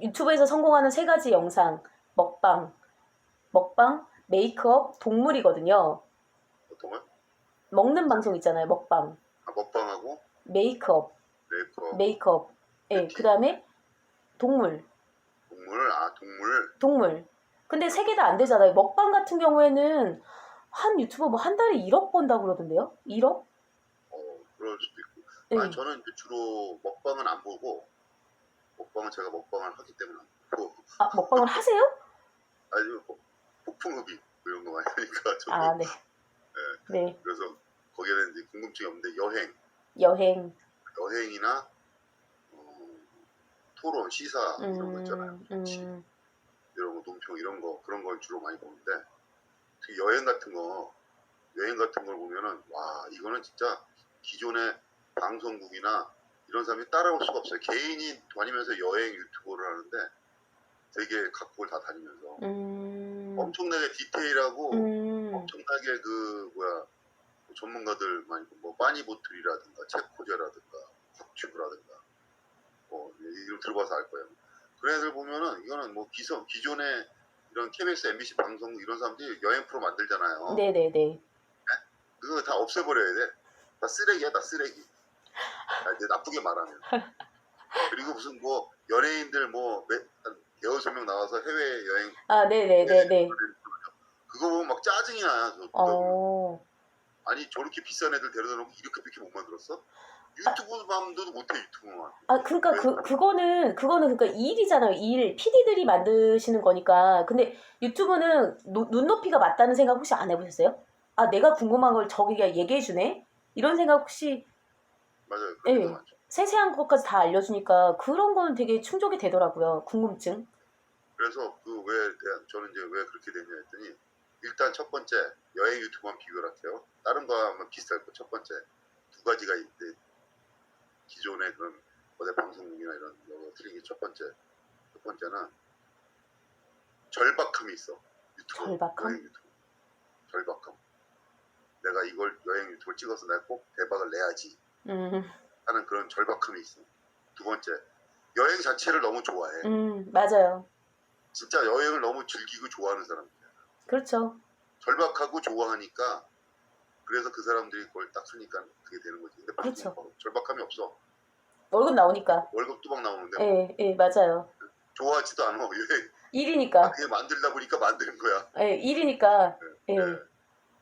유튜브에서 성공하는 세 가지 영상: 먹방, 메이크업, 동물이거든요. 어떤 거? 먹는 방송 있잖아요. 먹방, 먹방하고 메이크업, 메이크업, 예, 그다음에 동물. 동물. 근데 세 개 다 안 되잖아요. 먹방 같은 경우에는 한 유튜버 뭐 한 달에 1억 번다고 그러던데요? 1억? 그럴 수도 있고. 네. 아니 저는 이제 주로 먹방은 안 보고 먹방은 제가 먹방을 하기 때문에 안 보고. 아, 먹방을 하세요? 아주 폭풍흡입 이런 거 많이 하니까 저도. 아, 네. 네. 네. 그래서 거기에는 이제 궁금증이 없는데 여행이나 토론, 시사 이런 거 있잖아요. 이런 거 논평 이런 거 그런 걸 주로 많이 보는데 특히 여행 같은 걸 보면은 와 이거는 진짜 기존의 방송국이나 이런 사람이 따라올 수가 없어요. 개인이 다니면서 여행 유튜버를 하는데 되게 각국을 다 다니면서 엄청나게 디테일하고 엄청나게 그 전문가들 많이 뭐 빠니보틀이라든가 체코제라든가 곽튜브라든가 뭐 이름 들어봐서 알 거예요. 그런 애들 보면은 이거는 뭐 기존의 이런 KBS, MBC 방송 이런 사람들이 여행 프로 만들잖아요. 네네네. 그거 다 없애버려야 돼. 다 쓰레기야, 다 쓰레기. 이제 나쁘게 말하면. 그리고 무슨 뭐 연예인들 뭐 대여섯 명 나와서 해외 여행. 아, 네네네네. 그거 보면 막 짜증이 나요. 아니 저렇게 비싼 애들 데려다 놓고 이렇게밖에 못 만들었어? 유튜브만도 못해 유튜브만. 아, 그러니까 그거는 그러니까 일이잖아요. 일. PD들이 만드시는 거니까. 근데 유튜브는 눈높이가 맞다는 생각 혹시 안 해보셨어요? 아, 내가 궁금한 걸 저기가 얘기해 주네. 이런 생각 혹시? 맞아요. 그런 거 많죠. 세세한 것까지 다 알려주니까 그런 거는 되게 충족이 되더라고요. 궁금증. 그래서 저는 이제 왜 그렇게 됐냐 했더니 일단 첫 번째 여행 유튜브만 비교를 할게요. 다른 거하면 비슷할 거. 첫 번째 두 가지가 있대. 기존의 그런 거대 방송국이나 이런 거 틀린 게 첫 번째는 절박함이 있어. 절박함? 여행 유튜브. 절박함. 내가 이걸 여행 유튜브를 찍어서 내가 꼭 대박을 내야지 하는 그런 절박함이 있어. 두 번째, 여행 자체를 너무 좋아해. 맞아요. 진짜 여행을 너무 즐기고 좋아하는 사람들이야. 그렇죠. 절박하고 좋아하니까 그래서 그 사람들이 그걸 딱 하니까 그게 되는 거지. 근데 그렇죠. 절박함이 없어. 월급 나오니까. 월급 뚜벅 나오는데 예, 맞아요. 좋아하지도 않아. 여행 일이니까. 그냥 만들다 보니까 만드는 거야. 예, 일이니까. 예,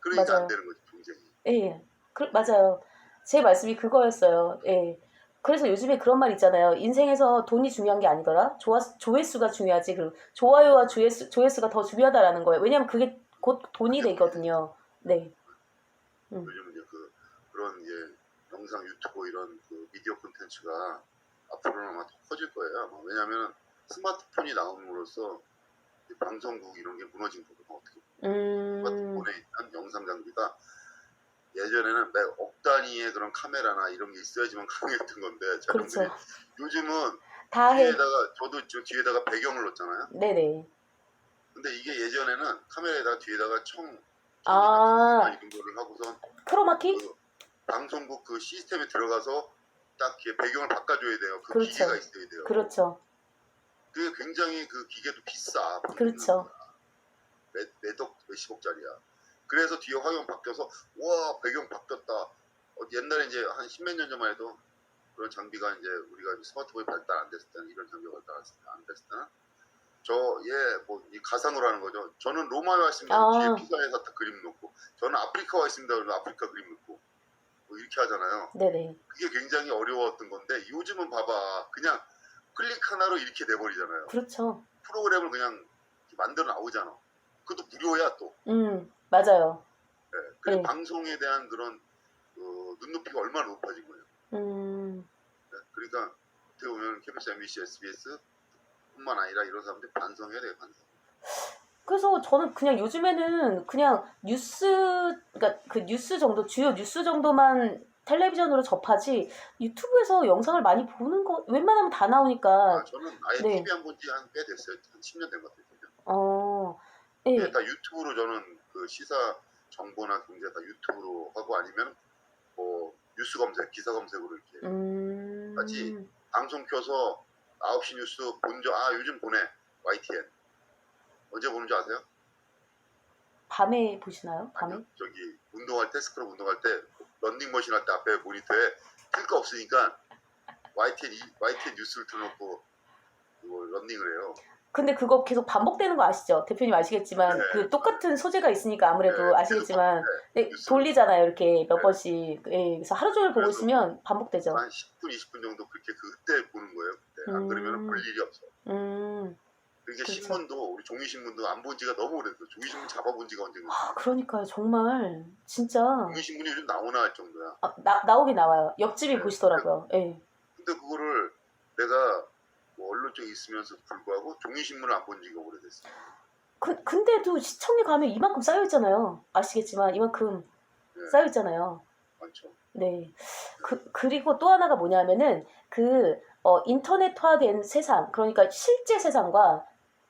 그러니까 맞아요. 안 되는 거지 경쟁이. 예, 맞아요. 제 말씀이 그거였어요. 예. 그래서 요즘에 그런 말 있잖아요. 인생에서 돈이 중요한 게 아니더라. 조회수가 중요하지. 그리고 좋아요와 조회수가 더 중요하다라는 거예요. 왜냐면 그게 곧 돈이 되거든요. 네. 요즘 이제 그런 이제 영상 유튜브 이런 그 미디어 콘텐츠가 앞으로는 아마 더 커질 거예요. 왜냐하면 스마트폰이 나옴으로써 이제 방송국 이런 게 무너진 거거든요. 어떻게 음, 스마트폰에 있는 영상 장비가 예전에는 몇 억 단위의 그런 카메라나 이런 게 있어야지만 가능했던 건데 촬영들이 그렇죠. 요즘은 다 해. 뒤에다가 저도 저 뒤에다가 배경을 넣었잖아요. 네네. 근데 이게 예전에는 카메라에다가 뒤에다가 청이나 아, 이런 거를 하고선 크로마키? 그 방송국 그 시스템에 들어가서 딱 이렇게 배경을 바꿔줘야 돼요. 그 기계가 그렇죠. 있어야 돼요. 그렇죠. 그게 굉장히 그 기계도 비싸. 그렇죠. 몇십억짜리야. 그래서 뒤에 화면 바뀌어서 와 배경 바뀌었다. 옛날에 이제 한 십몇 년 전만 해도 그런 장비가 이제 우리가 스마트폰이 발달 안 됐을 때는 이런 장비가 발달 안 됐을 때는 저얘뭐이 가상으로 하는 거죠. 저는 로마에 와 있습니다. 뒤에 아, 피사에서 딱 그림 넣고 저는 아프리카 와 있습니다. 그러면 아프리카 그림 넣고 뭐 이렇게 하잖아요. 네네. 그게 굉장히 어려웠던 건데 요즘은 봐봐 그냥 클릭 하나로 이렇게 돼버리잖아요. 그렇죠. 프로그램을 그냥 이렇게 만들어 나오잖아. 그것도 무료야 또. 맞아요. 예. 그리고 네. 방송에 대한 그런 눈높이가 얼마나 높아진 거예요. 음, 예. 그러니까 어떻게 보면 KBS, MBC, SBS 뿐만 아니라 이런 사람들이 반성해야 돼요. 반성. 그래서 저는 그냥 요즘에는 그냥 뉴스, 그러니까 그 뉴스 정도, 주요 뉴스 정도만 텔레비전으로 접하지 유튜브에서 영상을 많이 보는 거 웬만하면 다 나오니까. 저는 아예 네. TV 안 본 지 한 꽤 됐어요. 한 10년 된 것 같아요. 어, 예, 네. 다 유튜브로 저는 그 시사 정보나 경제 다 유튜브로 하고 아니면 뭐 뉴스 검색, 기사 검색으로 이렇게 하지. 음, 방송 켜서 9시 뉴스 요즘 보내. YTN. 언제 보는 줄 아세요? 밤에 보시나요? 아니요. 밤에? 저기 운동할 때 스크럽 운동할 때 런닝머신 할 때 앞에 모니터에 틀 거 없으니까 YTN 뉴스를 틀어놓고 그거 런닝을 해요. 근데 그거 계속 반복되는 거 아시죠? 대표님 네, 아시겠지만 그 똑같은 소재가 있으니까 아무래도 네, 계속 아시겠지만 반복돼 네, 뉴스를. 돌리잖아요. 이렇게 몇 네. 번씩. 예, 그래서 하루 종일 보고 그래서 있으면 반복되죠. 한 10분, 20분 정도 그렇게 그때 보는 거예요. 그때. 안 그러면 볼 음, 일이 없어. 음, 그러니까 그렇죠. 신문도 우리 종이신문도 안 본 지가 너무 오래됐어. 종이신문 잡아본 지가 언젠가. 아, 그러니까요. 정말 진짜 종이신문이 요즘 나오나 할 정도야. 나오긴 나와요. 옆집이 네. 근데, 보시더라고요. 예. 근데 그거를 내가 뭐 언론 쪽에 있으면서 불구하고 종이신문을 안 본 지가 오래됐어. 근데도 시청에 가면 이만큼 쌓여 있잖아요. 아시겠지만 이만큼 네, 쌓여 있잖아요. 많죠. 네. 그리고 또 하나가 뭐냐면은 인터넷화된 세상, 그러니까 실제 세상과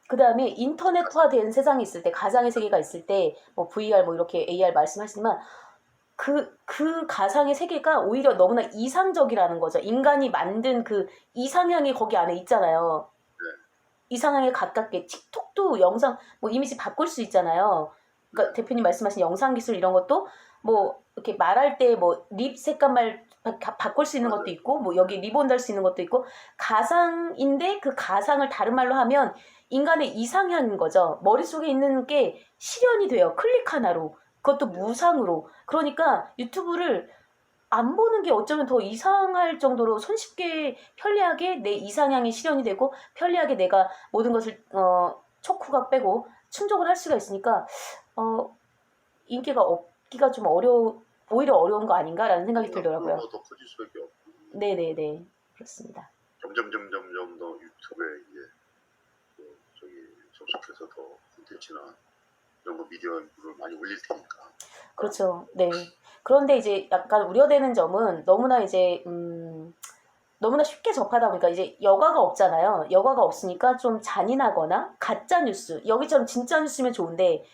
그 다음에 인터넷화된 세상이 있을 때, 가상의 세계가 있을 때, 뭐 VR 뭐 이렇게 AR 말씀하시지만 그 가상의 세계가 오히려 너무나 이상적이라는 거죠. 인간이 만든 그 이상향이 거기 안에 있잖아요. 네, 이상향에 가깝게 틱톡도 영상 뭐 이미지 바꿀 수 있잖아요. 그러니까 네, 대표님 말씀하신 영상 기술 이런 것도 뭐 이렇게 말할 때 뭐 립 색감을 바꿀 수 있는 것도 맞아요. 있고 뭐 여기 리본 달 수 있는 것도 있고 가상인데 그 가상을 다른 말로 하면 인간의 이상향인 거죠. 머릿속에 있는 게 실현이 돼요. 클릭 하나로. 그것도 예, 무상으로. 그러니까 유튜브를 안 보는 게 어쩌면 더 이상할 정도로 손쉽게 편리하게 내 이상향이 실현이 되고 편리하게 내가 모든 것을 촉후각 빼고 충족을 할 수가 있으니까 어, 인기가 없기가 좀 오히려 어려운 거 아닌가라는 생각이 들더라고요. 앞으로 더 커질 수밖에 없고 네네네. 그렇습니다. 점점 더 유튜브에 이제 저기 접속해서 더 콘텐츠나 이런 거 미디어를 많이 올릴 테니까. 그렇죠. 네. 그런데 이제 약간 우려되는 점은 너무나 이제 너무나 쉽게 접하다 보니까 이제 여과가 없잖아요. 여과가 없으니까 좀 잔인하거나 가짜 뉴스 여기처럼 진짜 뉴스면 좋은데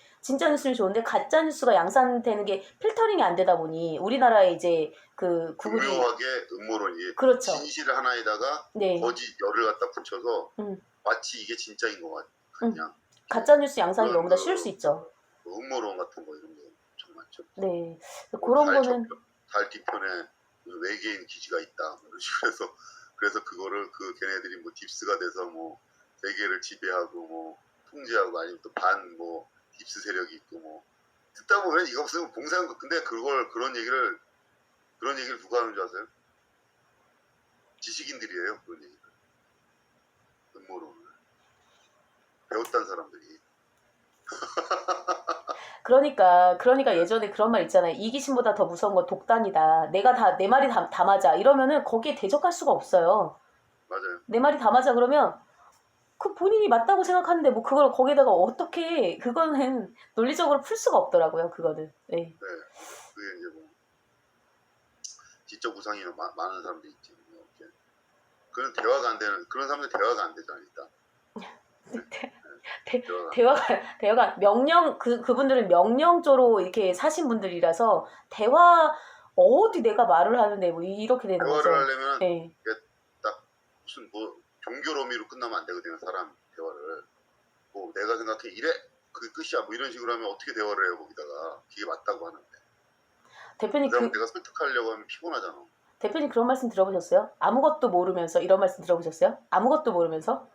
가짜 뉴스가 양산되는 게 필터링이 안 되다 보니 우리나라에 이제 그 구글이 교묘하게 음모론이 그렇죠. 진실 하나에다가 네. 거짓 열을 갖다 붙여서 음, 마치 이게 진짜인 것 음. 같냐. 가짜 뉴스 양산이 그런 너무나 쉬울 수 있죠. 음모론 같은 거 이런 거 엄청 많죠. 네. 뭐 그런 거는 달 뒤편에 무슨 외계인 기지가 있다. 뭐 이런 식으로 해서 그래서 그거를 걔네들이 뭐 딥스가 돼서 뭐 세계를 지배하고 뭐 통제하고 아니면 또 반 뭐 딥스 세력이 있고 뭐 듣다 보면 이거 무슨 봉사한 근데 그런 얘기를 누가 하는 줄 아세요? 지식인들이에요. 그런 얘기를. 음모론을 배웠다는 사람들이. 그러니까 예전에 그런 말 있잖아요. 이기심보다 더 무서운 건 독단이다. 내 말이 다 맞아. 이러면은 거기에 대적할 수가 없어요. 맞아요. 내 말이 다 맞아 그러면 그 본인이 맞다고 생각하는데 뭐 그걸 거기다가 어떻게 그거는 논리적으로 풀 수가 없더라고요. 그거는. 네. 네. 그게 이제 뭐 지적 우상이 많은 사람들이 있지. 뭐 이렇게. 그런 대화가 안 되는 그런 사람들 대화가 안 되잖아 일단. 대화가 명령 그분들은 명령조로 이렇게 사신 분들이라서 대화 어디 내가 말을 하는데 뭐 이렇게 되는 대화를 거죠. 하려면 네. 이게 딱 무슨 뭐 종교로미로 끝나면 안 되거든요. 사람 대화를. 뭐 내가 생각해 이래 그 끝이야 뭐 이런 식으로 하면 어떻게 대화를 해요 거기다가 그게 맞다고 하는데 대표님 그다음 내가 설득하려고 하면 피곤하잖아. 대표님 그런 말씀 들어보셨어요? 아무것도 모르면서 이런 말씀 들어보셨어요? 아무것도 모르면서?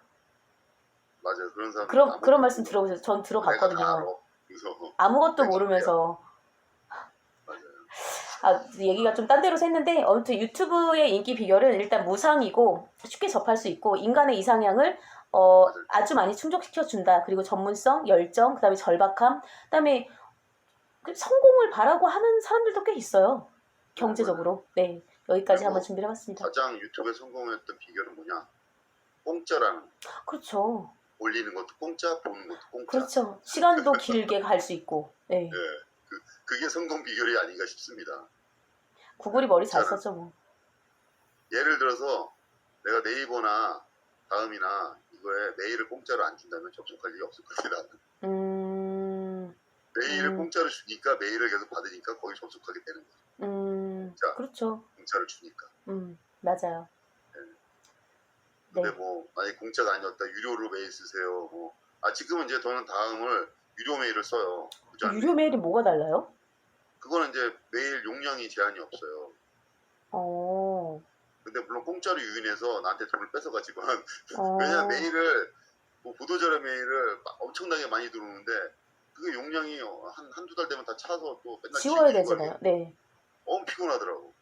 맞아요. 그런 사람들 그런 말씀 들어보셨어요? 전 내가 다 알아. 들어봤거든요. 그래서 아무것도 내가 어때요? 모르면서. 맞아요. 얘기가 좀 딴 데로 샜는데 아무튼 유튜브의 인기 비결은 일단 무상이고 쉽게 접할 수 있고 인간의 이상향을 맞아요. 아주 많이 충족시켜준다. 그리고 전문성, 열정, 그다음에 절박함, 그다음에 성공을 바라고 하는 사람들도 꽤 있어요. 경제적으로. 네, 여기까지 한번 그리고 준비를 해봤습니다. 가장 유튜브에 성공했던 비결은 뭐냐? 공짜라는 거. 그렇죠. 올리는 것도 공짜, 보는 것도 공짜. 그렇죠. 시간도 길게 갈 수 있고. 네. 예, 그게 성공 비결이 아닌가 싶습니다. 구글이 머리 잘 공짜는. 썼죠 뭐. 예를 들어서 내가 네이버나 다음이나 이거에 메일을 공짜로 안 준다면 접속할 일이 없을 겁니다. 메일을 공짜로 주니까 메일을 계속 받으니까 거기 접속하게 되는 거죠. 자, 그렇죠. 공짜를 주니까. 맞아요. 근데 네. 뭐 만약에 공짜가 아니었다 유료로 메일 쓰세요. 뭐 지금은 이제 저는 다음을 유료 메일을 써요. 유료 메일이 뭐가 달라요? 그거는 이제 메일 용량이 제한이 없어요. 근데 물론 공짜로 유인해서 나한테 돈을 뺏어가지만 왜냐면 메일을 뭐 보도자료 메일을 엄청나게 많이 들어오는데 그게 용량이 한두 달 되면 다 차서 또 맨날 지워야 되잖아요. 네. 엄청 피곤하더라고.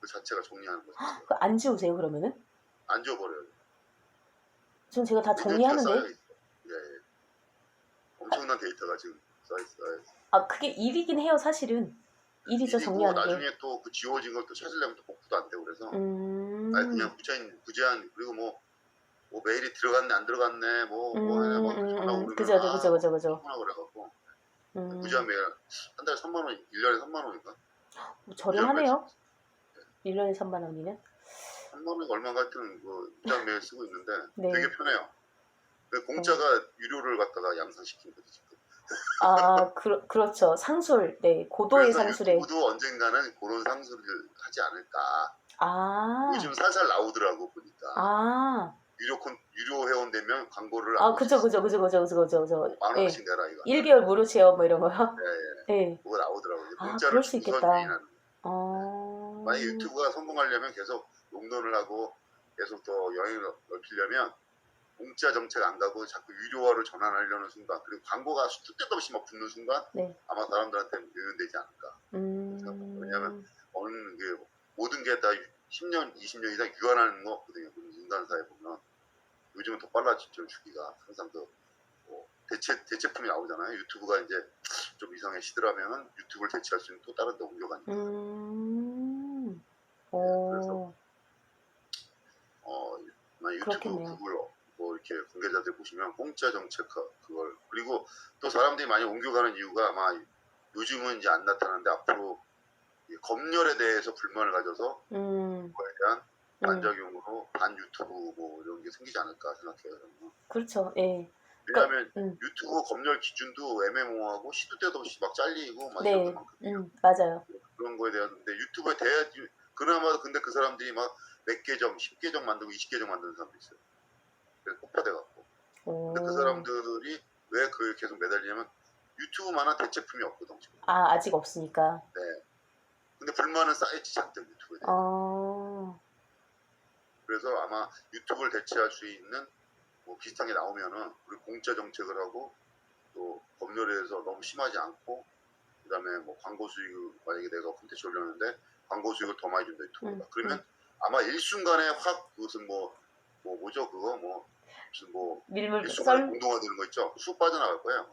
그 자체가 정리하는 거 자체가. 안 지우세요 그러면은? 안 지워버려요. 전 제가 다 정리하는데. 예. 엄청난 데이터가 지금 쌓여있어요. 그게 일이긴 해요 사실은. 일이죠 정리하는 게. 나중에 또 그 지워진 걸 또 찾으려면 또 복구도 안 되고 그래서 그냥 무제한 그리고 뭐 메일이 들어갔네 안 들어갔네 뭐 하냐 뭐 전화 오면 그죠. 피곤하고 그래갖고 무제한 메일 한 달에 3만 원 1년에 3만 원인가? 저렴하네요. 1년에 3만 원이면 3만 원이 얼마인가 하여튼 그 무제한 메일 쓰고 있는데 네. 되게 편해요. 공짜가 유료를 갖다가 양산시킨 거지 지금. 그렇죠. 상술. 네. 고도의 상술에. 유튜브도 언젠가는 그런 상술을 하지 않을까. 요즘 살살 나오더라고 보니까. 유료 회원되면 광고를 그죠. 만 원씩 내라 이거. 1개월 무료 체험 뭐 이런 거요? 네. 그거 나오더라고요. 공짜를 그럴 수 있겠다. 만약에 유튜브가 성공하려면 계속 용돈을 하고 계속 더 영향을 넓히려면 공짜 정책 안 가고 자꾸 유료화로 전환하려는 순간 그리고 광고가 수도 때도 없이 막 붙는 순간 아마 사람들한테 유연되지 않을까. 왜냐하면 모든 게 다 10년, 20년 이상 유한하는 거 없거든요. 인간사에 보면 요즘은 더 빨라졌죠. 주기가 항상 더 대체품이 나오잖아요. 유튜브가 이제 좀 이상해 시들하면 유튜브를 대체할 수 있는 또 다른 데 옮겨가니까. 그래서 유튜브, 그렇겠네요. 구글 뭐 이렇게 관계자들 보시면 공짜 정책 그걸 그리고 또 사람들이 많이 옮겨가는 이유가 아마 요즘은 이제 안 나타나는데 앞으로 검열에 대해서 불만을 가져서 그거에 대한 반작용으로 반 유튜브 뭐 이런 게 생기지 않을까 생각해요. 저는. 그렇죠. 예. 왜냐하면 유튜브 검열 기준도 애매모호하고 시도 때도 없이 막 잘리고 막 이런 게 많거든요. 맞아요. 그런 거에 대한 근데 유튜브에 대해 그나마 근데 그 사람들이 막 몇 계정, 10계정 만들고 20계정 만드는 사람도 있어요. 그래서 폭파돼갖고. 근데 그 사람들이 왜 그에 계속 매달리냐면 유튜브만한 대체품이 없거든 지금. 아직 없으니까. 네. 근데 불만은 쌓였지 잔뜩 유튜브에 대해서. 그래서 아마 유튜브를 대체할 수 있는 뭐 비슷한 게 나오면은 우리 공짜 정책을 하고 또 법률에 대해서 너무 심하지 않고 그다음에 뭐 광고 수익을 만약에 내가 콘텐츠 올렸는데 광고 수익을 더 많이 준다 유튜브가 그러면 아마 일순간에 확 그것은 뭐죠 그거 무슨 일순간에 공동화되는 거 있죠 쑥 빠져나갈 거예요.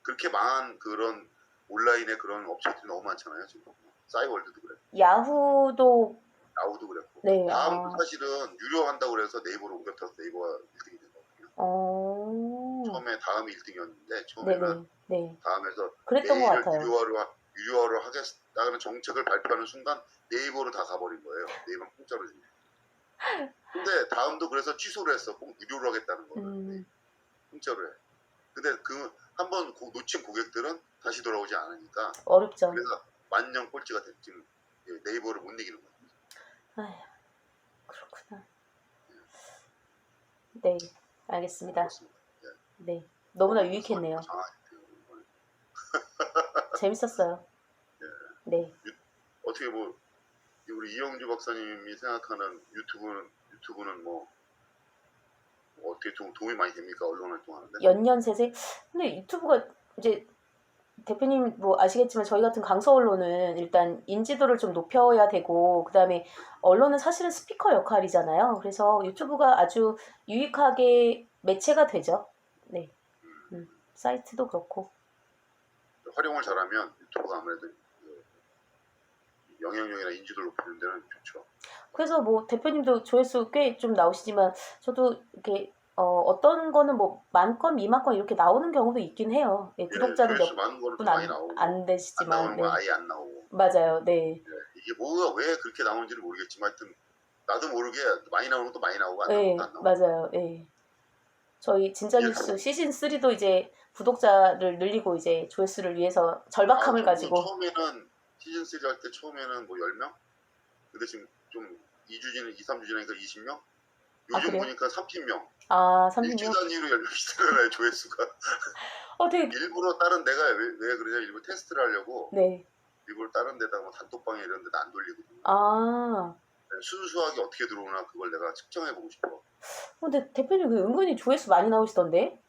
그렇게 망한 그런 온라인의 그런 업체들이 너무 많잖아요 지금. 싸이월드도 그래. 야후도 그랬고. 네. 다음도 사실은 유료한다고 그래서 네이버로 옮겼다서 네이버가 1등이 된 거거든요. 처음에 다음이 1등이었는데 네네. 처음에는 네. 다음에서 그랬던 것 메일을 같아요. 유료화로 하겠다는 정책을 발표하는 순간 네이버로 다 가버린 거예요. 네이버는 공짜로 주니까. 근데 다음도 그래서 취소를 했어. 꼭 유료로 하겠다는 거를. 음, 공짜로 해. 근데 그 한번 놓친 고객들은 다시 돌아오지 않으니까 어렵죠. 그래서 만년 꼴찌가 됐지. 네이버를 못 이기는 거야. 아휴, 그렇구나. 네, 알겠습니다. 그렇습니다. 네, 너무나 소리가 유익했네요. 장하겠네요. 재밌었어요. 예. 네. 어떻게 뭐 우리 이영주 박사님이 생각하는 유튜브는 뭐 어떻게 좀 도움이 많이 됩니까? 언론 활동하는데? 연년세세. 근데 유튜브가 이제 대표님 뭐 아시겠지만 저희 같은 강서 언론은 일단 인지도를 좀 높여야 되고 그다음에 언론은 사실은 스피커 역할이잖아요. 그래서 유튜브가 아주 유익하게 매체가 되죠. 네. 사이트도 그렇고. 활용을 잘하면 유튜브가 아무래도 그 영향력이나 인지도를 높이는 데는 좋죠. 그래서 뭐 대표님도 조회수 꽤 좀 나오시지만 저도 이렇게 어떤 거는 뭐 10,000건, 20,000건 이렇게 나오는 경우도 있긴 해요. 예, 구독자는 조회수 많은 거는 몇 좀 분 많이 나오고 안 안 되시지만 나오는 건 네. 아예 안 나오고 맞아요. 네. 이게 뭐가 왜 그렇게 나오는지는 모르겠지만 하여튼 나도 모르게 많이 나오는 것도 많이 나오고 안 나오는 네, 것도 안 나오고 맞아요. 네. 저희 진짜뉴스 시즌 3도 이제 구독자를 늘리고 이제 조회수를 위해서 절박함을 가지고 처음에는 시즌 3 할 때 처음에는 뭐 10명? 근데 지금 좀 2주 3주 지나니까 20명? 요즘 그래요? 보니까 30명. 아, 일주 30명? 단위로 10명씩 늘어나요, 조회수가. 되게 일부러 다른 내가 왜 그러냐, 일부러 테스트를 하려고 네. 일부러 다른 데다가 뭐 단톡방에 이런 데다 안 돌리거든요. 아. 순수하게 어떻게 들어오나 그걸 내가 측정해보고 싶어. 근데 대표님 그 은근히 조회수 많이 나오시던데?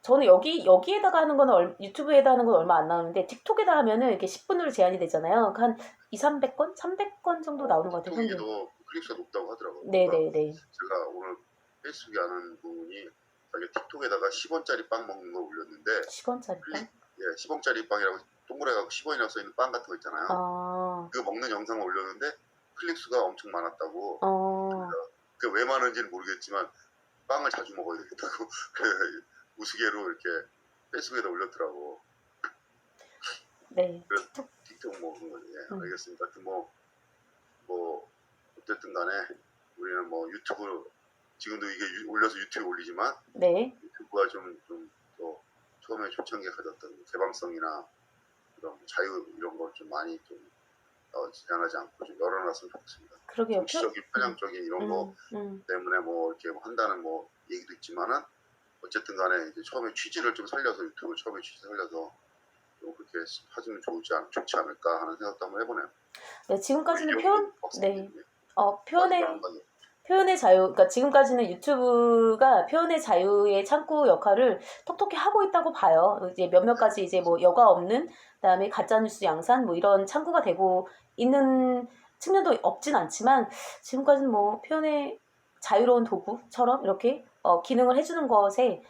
저는 여기에다가 하는 거는 유튜브에다 하는 건 얼마 안 나오는데 틱톡에다 하면은 이렇게 10분으로 제한이 되잖아요. 한 2, 300건? 300건 정도 나오는 것 같아요, 틱톡이 평균. 더 클릭수가 높다고 하더라고요. 네네네. 제가 오늘 페이스북에 아는 분이 자기 틱톡에다가 10원짜리 빵 먹는 걸 올렸는데 10원짜리 빵? 10원짜리 빵이라고 동그래가지고 10원이라고 써있는 빵 같은 거 있잖아요. 아, 그거 먹는 영상을 올렸는데 클릭수가 엄청 많았다고. 어, 그 왜 많은지는 모르겠지만 빵을 자주 먹어야 되겠다고 우스개로 이렇게 페이스북에다 올렸더라고. 네. 그래서 틱톡 먹은 거지. 알겠습니다. 하여튼 뭐 어쨌든 간에 우리는 뭐 유튜브 지금도 이게 올려서 유튜브에 올리지만 네. 유튜브가 좀 더 처음에 초창기에 가졌던 개방성이나 이런 자유 이런 걸 좀 많이 좀 제한하지 않고 좀 열어놨으면 좋겠습니다. 그러게요. 정치적인 편향적인 이런 거 때문에 뭐 이렇게 한다는 뭐 얘기도 있지만은 어쨌든 간에 이제 처음에 취지를 좀 살려서 유튜브 처음에 취지 살려서 좀 그렇게 하시면 좋지 않을까 하는 생각도 한번 해보네요. 네, 지금까지는 네. 표현의 자유, 그러니까 지금까지는 유튜브가 표현의 자유의 창구 역할을 톡톡히 하고 있다고 봐요. 이제 몇몇 가지 이제 뭐 여과 없는, 그다음에 가짜뉴스 양산 뭐 이런 창구가 되고 있는 측면도 없진 않지만 지금까지는 뭐 표현의 자유로운 도구처럼 이렇게 기능을 해주는 것에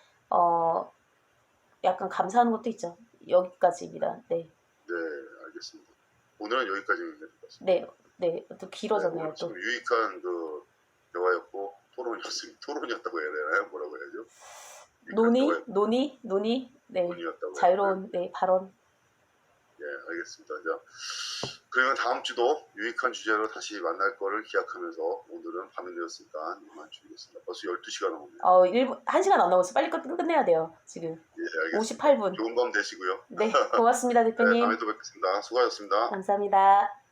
약간 감사하는 것도 있죠. 여기까지입니다. 네. 네, 알겠습니다. 오늘은 여기까지 얘기해드리겠습니다. 네, 네, 또 길어졌네요. 네, 또 참 유익한 그 대화였고 토론이었다고 해야 되나요? 뭐라고 해야죠? 논의, 네, 논의였다고 자유로운 네 발언. 예, 알겠습니다. 자, 그러면 다음 주도 유익한 주제로 다시 만날 거를 기약하면서 오늘은 밤이 되었으니까 이만 줄이겠습니다. 벌써 12시가 넘었네요. 1시간 안 남았어. 빨리 끝내야 돼요. 지금. 예, 알겠습니다. 58분. 좋은 밤 되시고요. 네, 고맙습니다, 네, 대표님. 다음에 또 뵙겠습니다. 수고하셨습니다. 감사합니다.